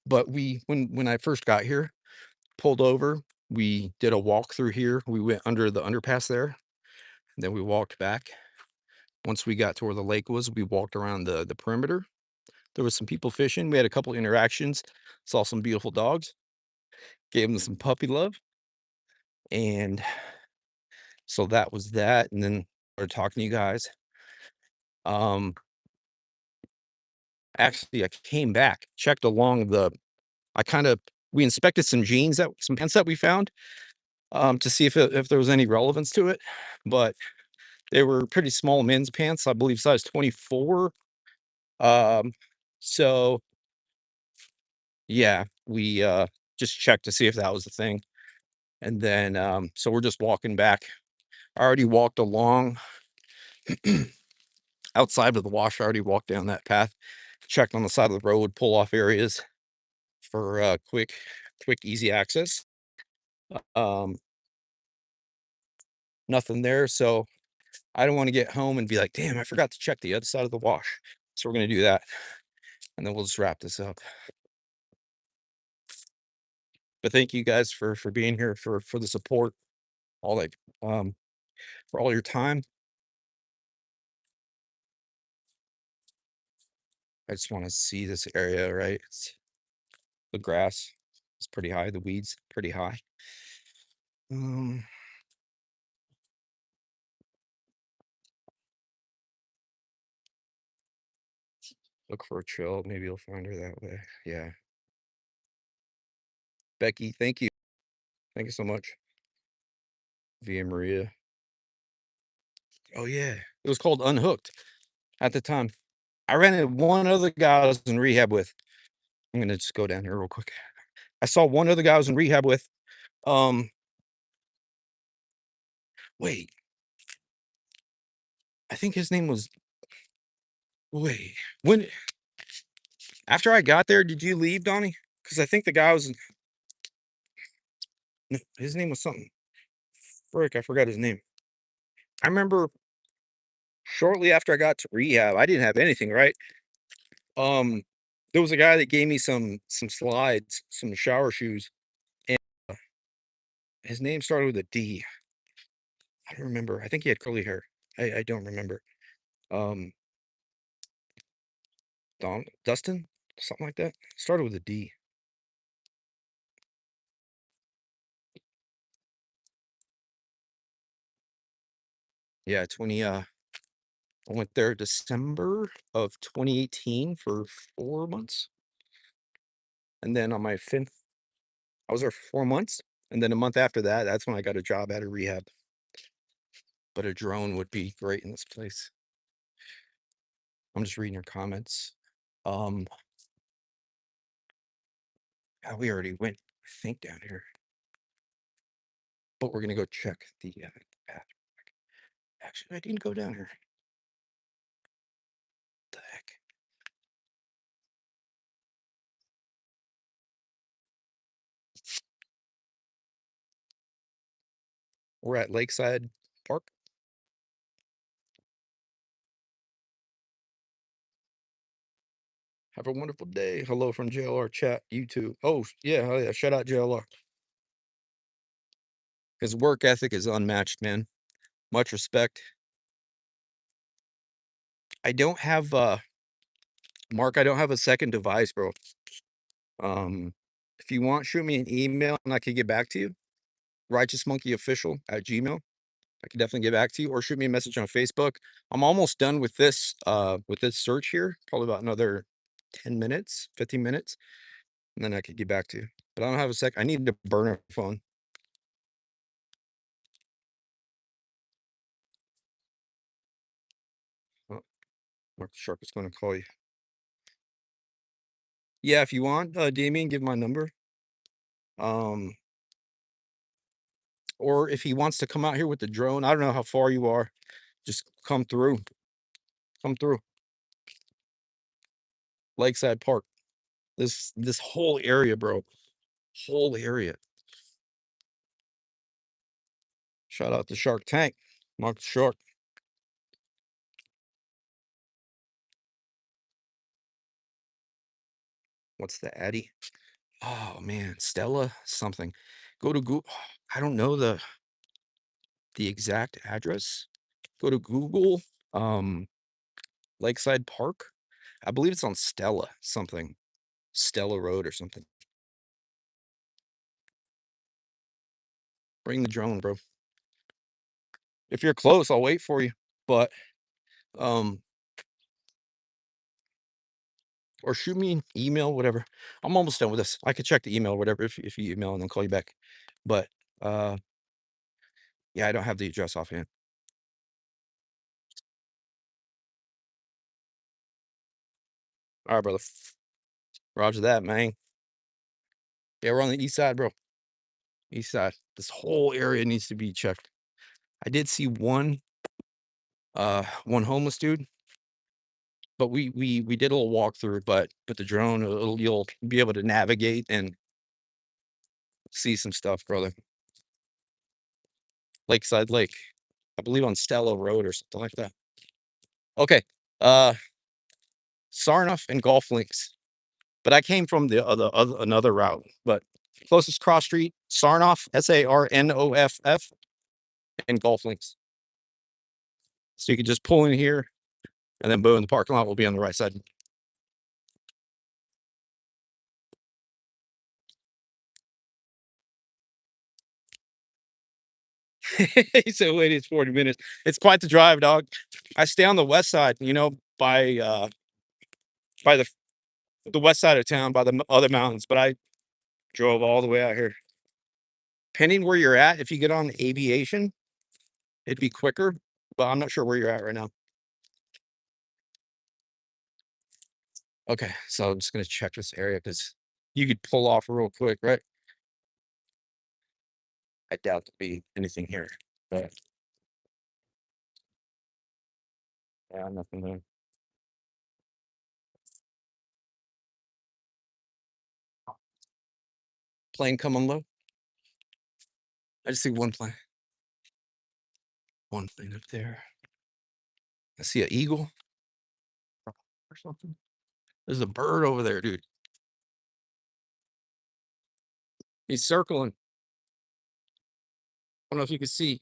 But when I first got here, pulled over, we did a walk through here. We went under the underpass there, and then we walked back. Once we got to where the lake was, we walked around the perimeter. There was some people fishing. We had a couple interactions, saw some beautiful dogs, gave them some puppy love, and so that was that. And then started talking to you guys. Um, actually, I came back, checked along the. I kind of we inspected some pants that we found to see if there was any relevance to it, but they were pretty small men's pants, I believe size 24. Um, so yeah, we just checked to see if that was the thing. And then so we're just walking back. I already walked along outside of the wash. I already walked down that path, checked on the side of the road, pull off areas for quick, easy access. Um, nothing there. So I don't want to get home and be like, damn, I forgot to check the other side of the wash. So we're gonna do that. And then we'll just wrap this up. But thank you guys for being here, for the support, all that, um, for all your time. I just want to see this area, right? The grass is pretty high, the weeds pretty high. Um, look for a trail. Maybe you'll find her that way. Yeah. Becky, thank you. Thank you so much. Via Maria. Oh yeah. It was called Unhooked at the time. I ran into one other guy I was in rehab with. I'm gonna just go down here real quick. I saw one other guy I was in rehab with. Um, wait, I think his name was wait, when after I got there, did you leave, Donnie? Because I think the guy was no, his name was something. Frick, I forgot his name. I remember shortly after I got to rehab, I didn't have anything, right? Um, there was a guy that gave me some slides, some shower shoes, and his name started with a D. I don't remember. I think he had curly hair. I don't remember. Um, Dustin, something like that. Started with a D. Yeah, 20 I went there December of 2018 for 4 months. And then on my 5th I was there for 4 months, and then a month after that, that's when I got a job at a rehab. But a drone would be great in this place. I'm just reading your comments. Um, we already went, I think, down here. But we're gonna go check the bathroom. Actually, I didn't go down here. What the heck? We're at Lakeside Park. Have a wonderful day. Hello from JLR chat. You too. Oh yeah, oh yeah. Shout out JLR. His work ethic is unmatched, man. Much respect. I don't have Mark, I don't have a second device, bro. If you want, shoot me an email and I can get back to you. righteousmonkeyofficial@gmail. I can definitely get back to you, or shoot me a message on Facebook. I'm almost done with this search here. Probably about another 10 minutes, 15 minutes, and then I could get back to you. But I don't have a sec. I need a burner phone. Oh, Mark the Shark is going to call you. Yeah, if you want, Damien, give my number. Um, or if he wants to come out here with the drone, I don't know how far you are. Just come through. Come through. Lakeside Park. This whole area, bro. Whole area. Shout out to Shark Tank. Mark the Shark. What's the Addy? Oh man, Stella something. Go to Google. I don't know the exact address. Go to Google. Um, Lakeside Park. I believe it's on Stella something. Stella Road or something. Bring the drone, bro. If you're close, I'll wait for you. But um, or shoot me an email, whatever. I'm almost done with this. I could check the email, whatever, if you email and then call you back. But yeah, I don't have the address offhand. All right, brother. Roger that, man. Yeah, we're on the east side, bro. East side. This whole area needs to be checked. I did see one homeless dude, but we did a little walkthrough, but the drone, you'll be able to navigate and see some stuff, brother. Lakeside Lake. I believe on Stella Road or something like that. Okay. Uh Sarnoff and Golf Links. But I came from the other another route. But closest cross street, Sarnoff, Sarnoff, and Golf Links. So you can just pull in here and then boom, the parking lot will be on the right side. He said, wait, it's 40 minutes. It's quite the drive, dog. I stay on the west side, by the west side of town, by the other mountains, but I drove all the way out here. Depending where you're at, if you get on aviation, it'd be quicker, but I'm not sure where you're at right now. Okay, so I'm just gonna check this area because you could pull off real quick, right? I doubt there'll be anything here, but yeah, nothing there. Plane coming low. I just see one plane. One plane up there. I see an eagle or something. There's a bird over there, dude. He's circling. I don't know if you can see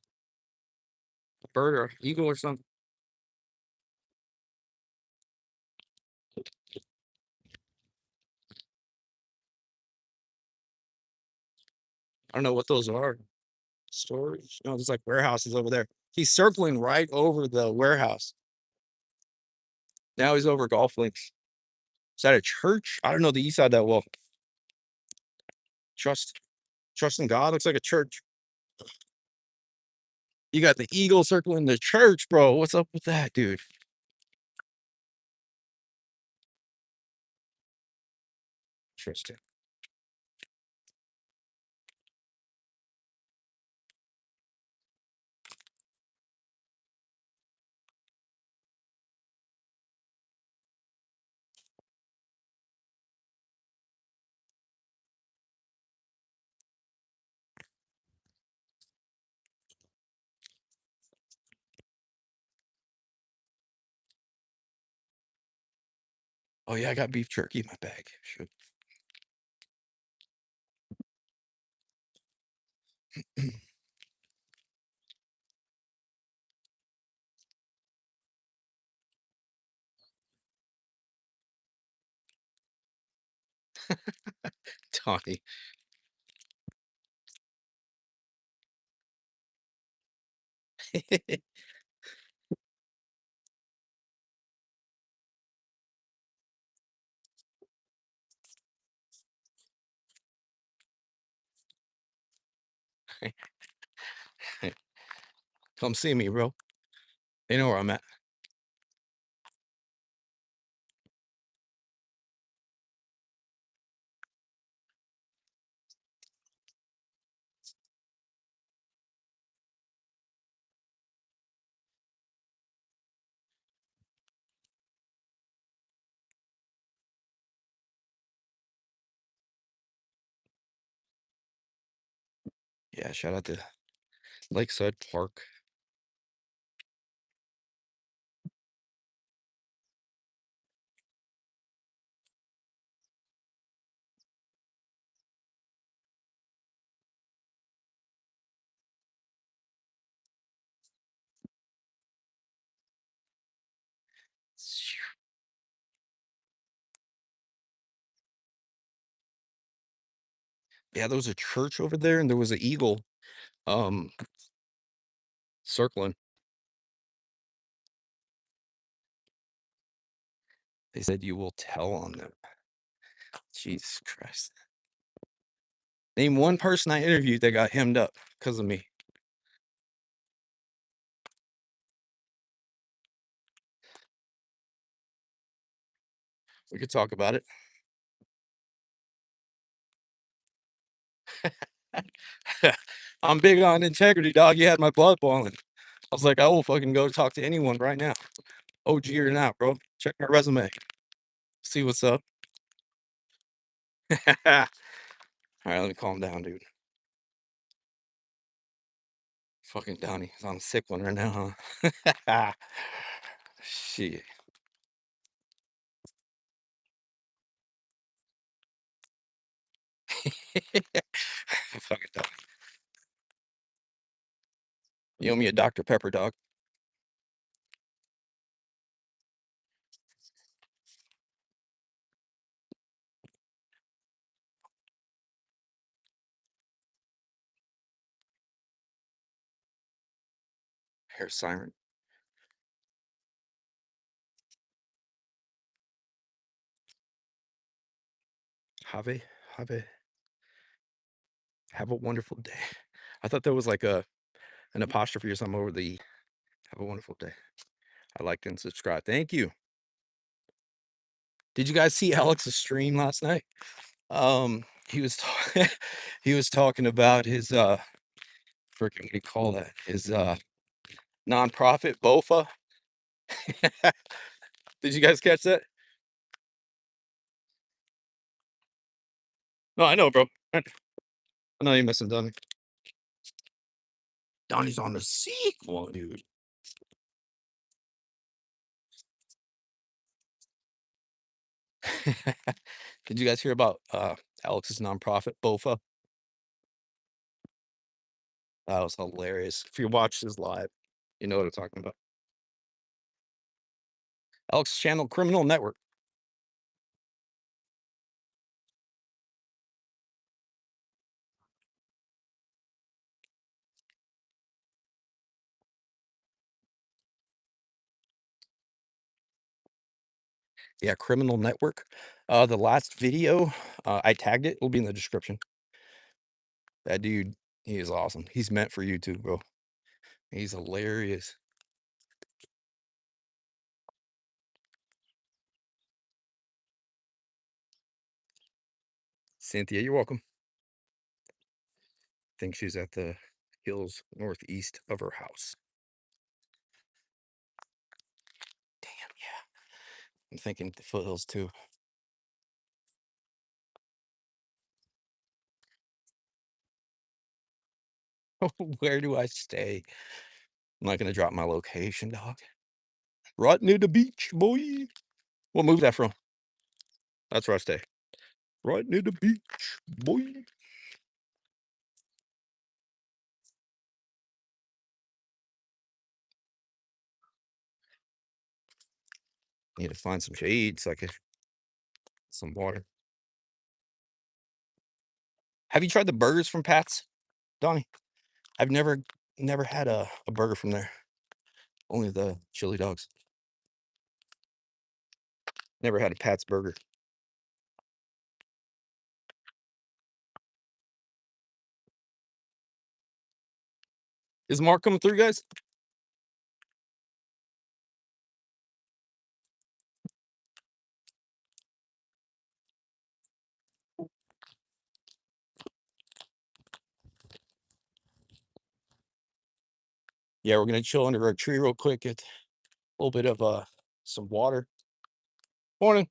a bird or eagle or something. I don't know what those are. Storage? No, there's like warehouses over there. He's circling right over the warehouse. Now he's over golf links. Is that a church? I don't know the east side that well. Trust, trust in God. Looks like a church. You got the eagle circling the church, bro. What's up with that, dude? Interesting. Oh yeah, I got beef jerky in my bag. Shoot. Tawny. Come see me, bro. They know where I'm at. Yeah, shout out to Lakeside Park. Yeah, there was a church over there, and there was an eagle, um, circling. They said you will tell on them. Jesus Christ. Name one person I interviewed that got hemmed up because of me. We could talk about it. I'm big on integrity, dog. You had my blood boiling. I was like, I will fucking go talk to anyone right now. OG or not, bro. Check my resume. See what's up. All right, let me calm down, dude. Fucking Donnie is on a sick one right now, huh? Shit. Fucking Donnie. You owe me a Dr. Pepper, dog. Hair siren. Have, have a wonderful day. I thought there was like an apostrophe or something over the E. Have a wonderful day. I liked and subscribed. Thank you. Did you guys see Alex's stream last night? He was he was talking about his freaking what do you call that? His nonprofit BOFA. Did you guys catch that? No, I know, bro. I know you missing Donnie. Donnie's on the sequel, dude. Did you guys hear about Alex's nonprofit BOFA? That was hilarious. If you watch this live, you know what I'm talking about. Alex channel Criminal Network. Yeah, Criminal Network. The last video, I tagged it. It'll be in the description. That dude, he is awesome. He's meant for YouTube, bro. He's hilarious. Cynthia, you're welcome. I think she's at the hills northeast of her house. Damn, yeah. I'm thinking the foothills too. Where do I stay? I'm not gonna drop my location, dog. Right near the beach, boy. What move that from? That's where I stay. Right near the beach, boy. Need to find some shade so I can some water. Have you tried the burgers from Pat's, Donnie? I've never had a burger from there. Only the chili dogs. Never had a Pat's burger. Is Mark coming through, guys? Yeah, we're gonna chill under our tree real quick. Get a little bit of some water. Morning.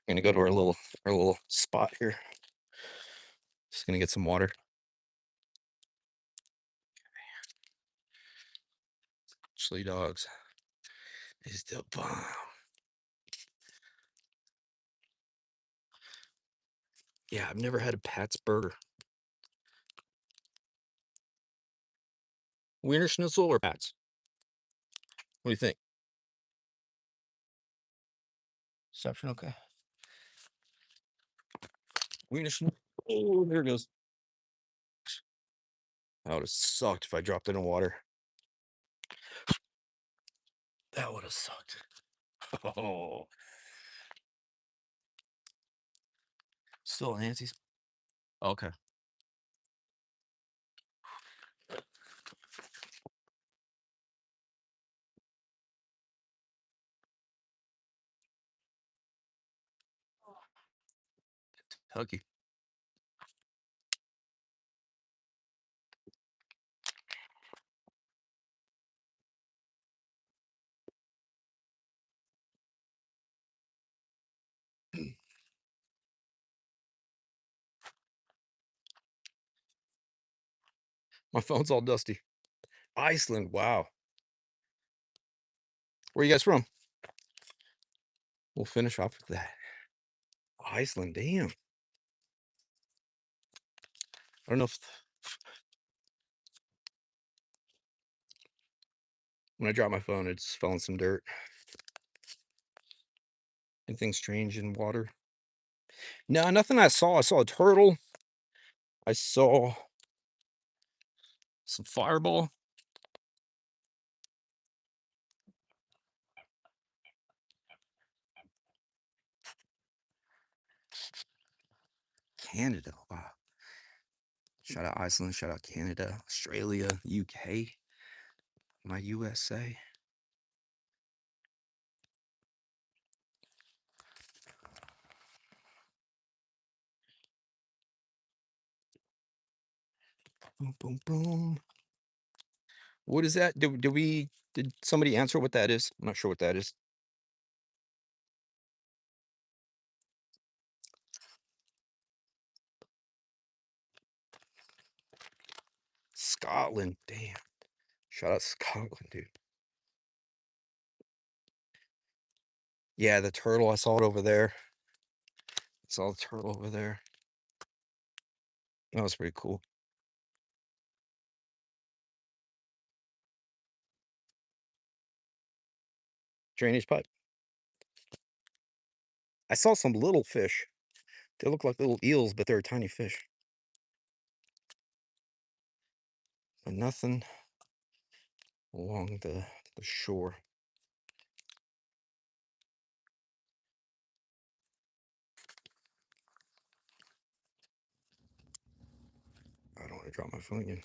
Gonna go to our little spot here. Just gonna get some water. Chili dogs is the bomb. Yeah, I've never had a Pat's burger. Wiener Schnitzel or Pat's? What do you think? Reception okay. Wiener Schnitzel. Oh, there it goes. That would have sucked if I dropped it in water. That would have sucked. Oh, still Nancy's. Okay. Kentucky. My phone's all dusty. Iceland. Wow. Where you guys from? We'll finish off with that. Iceland. Damn. I don't know if when I dropped my phone, it just fell in some dirt. Anything strange in water? No, nothing I saw. I saw a turtle. I saw some fireball. Canada. Wow. Shout out Iceland. Shout out Canada, Australia, UK, my USA. Boom, boom, boom. What is that? Did somebody answer what that is? I'm not sure what that is. Scotland. Damn. Shout out Scotland, dude. Yeah, the turtle. I saw it over there. Saw the turtle over there. That was pretty cool. Drainage pipe. I saw some little fish. They look like little eels, but they're tiny fish. But nothing along the shore. I don't want to drop my phone again.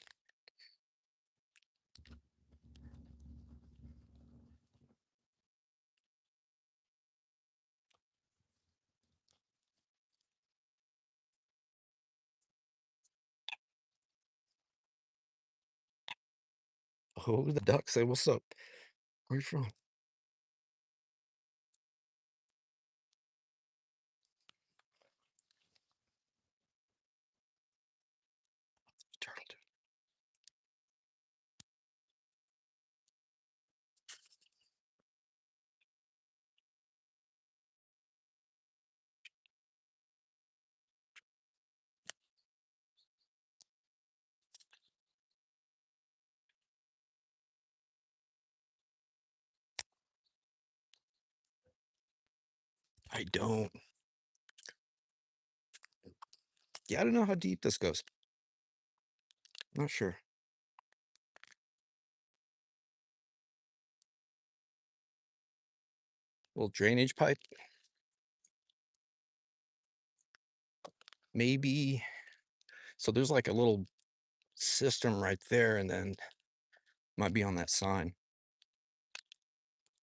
Oh, the duck say, "What's up? Where you from?" Turtle. I don't. Yeah, I don't know how deep this goes. Not sure. Little drainage pipe. Maybe. So there's like a little system right there, and then might be on that sign.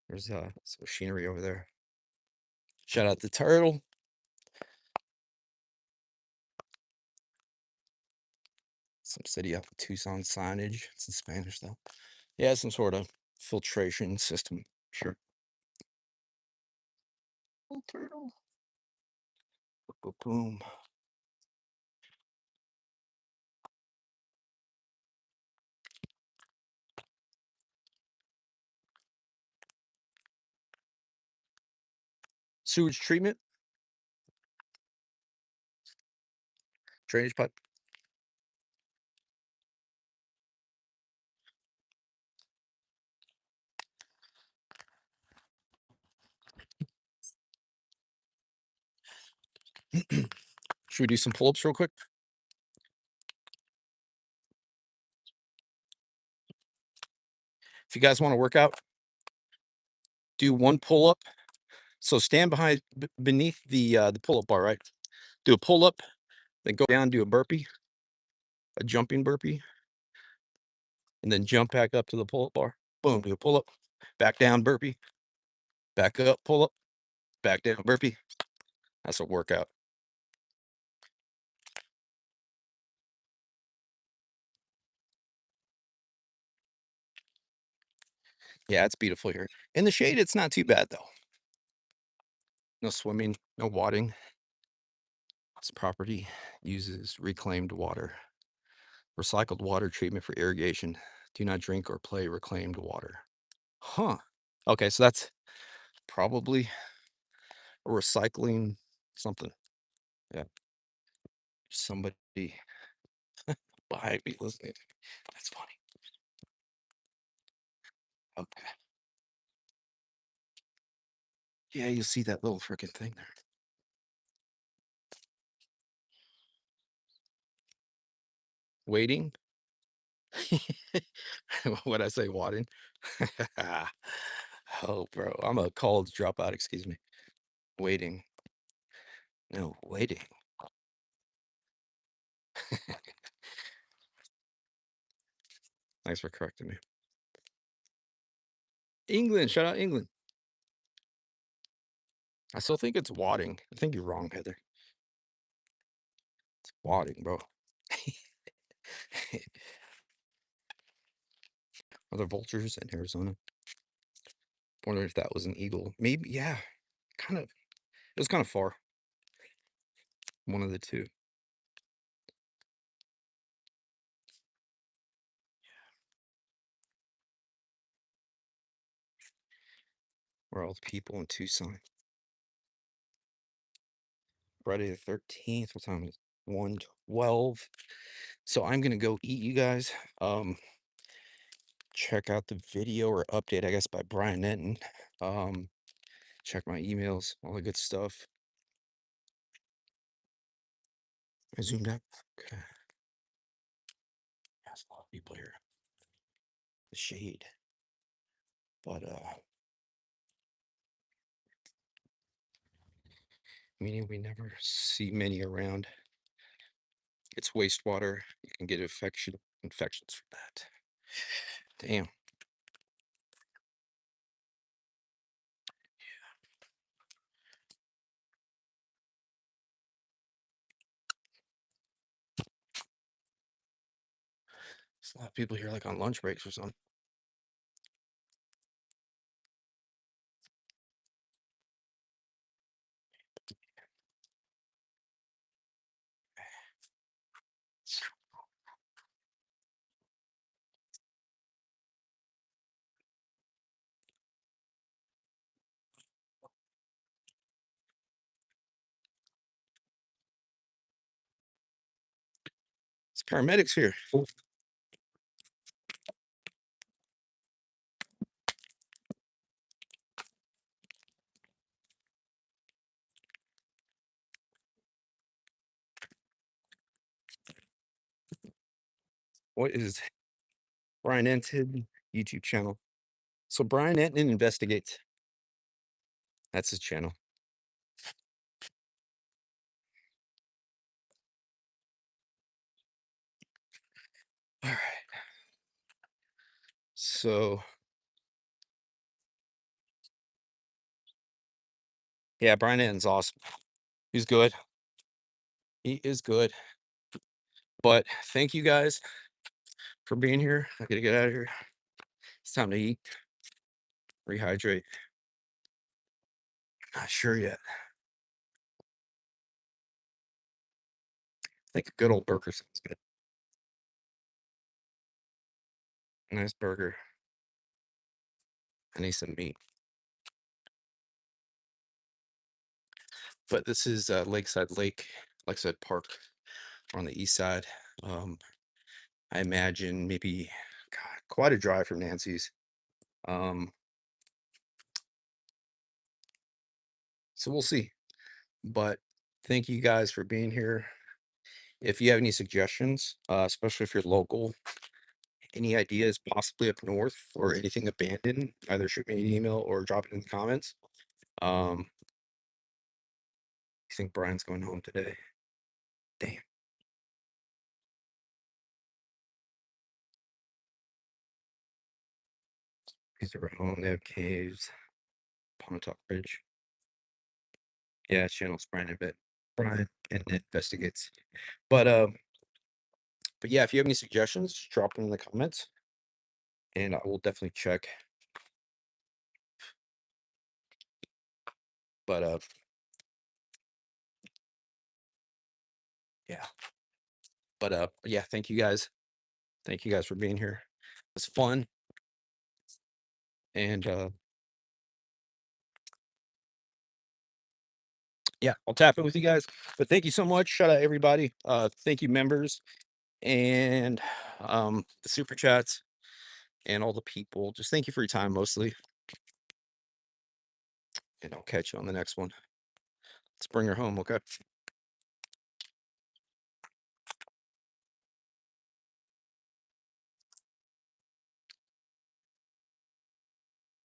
There's some machinery over there. Shout out the turtle. Some city up Tucson signage. It's in Spanish though. Yeah, some sort of filtration system. Sure. Little turtle. Boom, boom. Sewage treatment, drainage pipe. Should we do some pull-ups real quick? If you guys want to work out, do one pull-up. So stand beneath the pull-up bar, right? Do a pull-up, then go down, do a burpee, a jumping burpee, and then jump back up to the pull-up bar. Boom, do a pull-up, back down, burpee, back up, pull-up, back down, burpee. That's a workout. Yeah, it's beautiful here. In the shade, it's not too bad though. No swimming, no wadding. This property uses reclaimed water, recycled water treatment for irrigation. Do not drink or play reclaimed water. Huh. Okay, so that's probably a recycling something. Yeah. Somebody behind me listening. That's funny. Okay. Yeah, you see that little freaking thing there. Waiting. What I say, wadding? Oh, bro, I'm a college dropout. Excuse me. Waiting. No, waiting. Thanks for correcting me. England. Shout out England. I still think it's wadding. I think you're wrong, Heather. It's wadding, bro. Are there vultures in Arizona? Wonder if that was an eagle. Maybe, yeah. Kind of. It was kind of far. One of the two. Where are all the people in Tucson? Friday the 13th. What time is it? 1:12. So I'm gonna go eat, you guys. Check out the video or update, I guess, by Brian Nenton. Check my emails, all the good stuff. I zoomed out. Okay. There's a lot of people here. The shade. But meaning we never see many around. It's wastewater. You can get infections from that. Damn. There's a lot of people here like on lunch breaks or something. It's paramedics here. What is Brian Enton YouTube channel? So Brian Enton investigates. That's his channel. All right. So yeah, Brian Enton's awesome. He's good. He is good. But thank you guys for being here. I gotta get out of here. It's time to eat, rehydrate. Not sure yet. think a good old burger sounds good. Nice burger. I need some meat. But this is Lakeside Park on the east side. Um, I imagine maybe God, quite a drive from Nancy's. Um, so we'll see. But thank you guys for being here. If you have any suggestions, especially if you're local, any ideas possibly up north or anything abandoned, either shoot me an email or drop it in the comments. I think Brian's going home today. Damn, he's at home. They have caves, Pontotoc Ridge. Yeah, channel's Brian a bit. Brian and investigates. But but yeah, if you have any suggestions, drop them in the comments, and I will definitely check. But yeah, but yeah, thank you guys. Thank you guys for being here. It's fun, and yeah, I'll tap in with you guys. But thank you so much. Shout out everybody. Thank you members and the super chats and all the people. Just thank you for your time mostly, and I'll catch you on the next one. Let's bring her home, okay?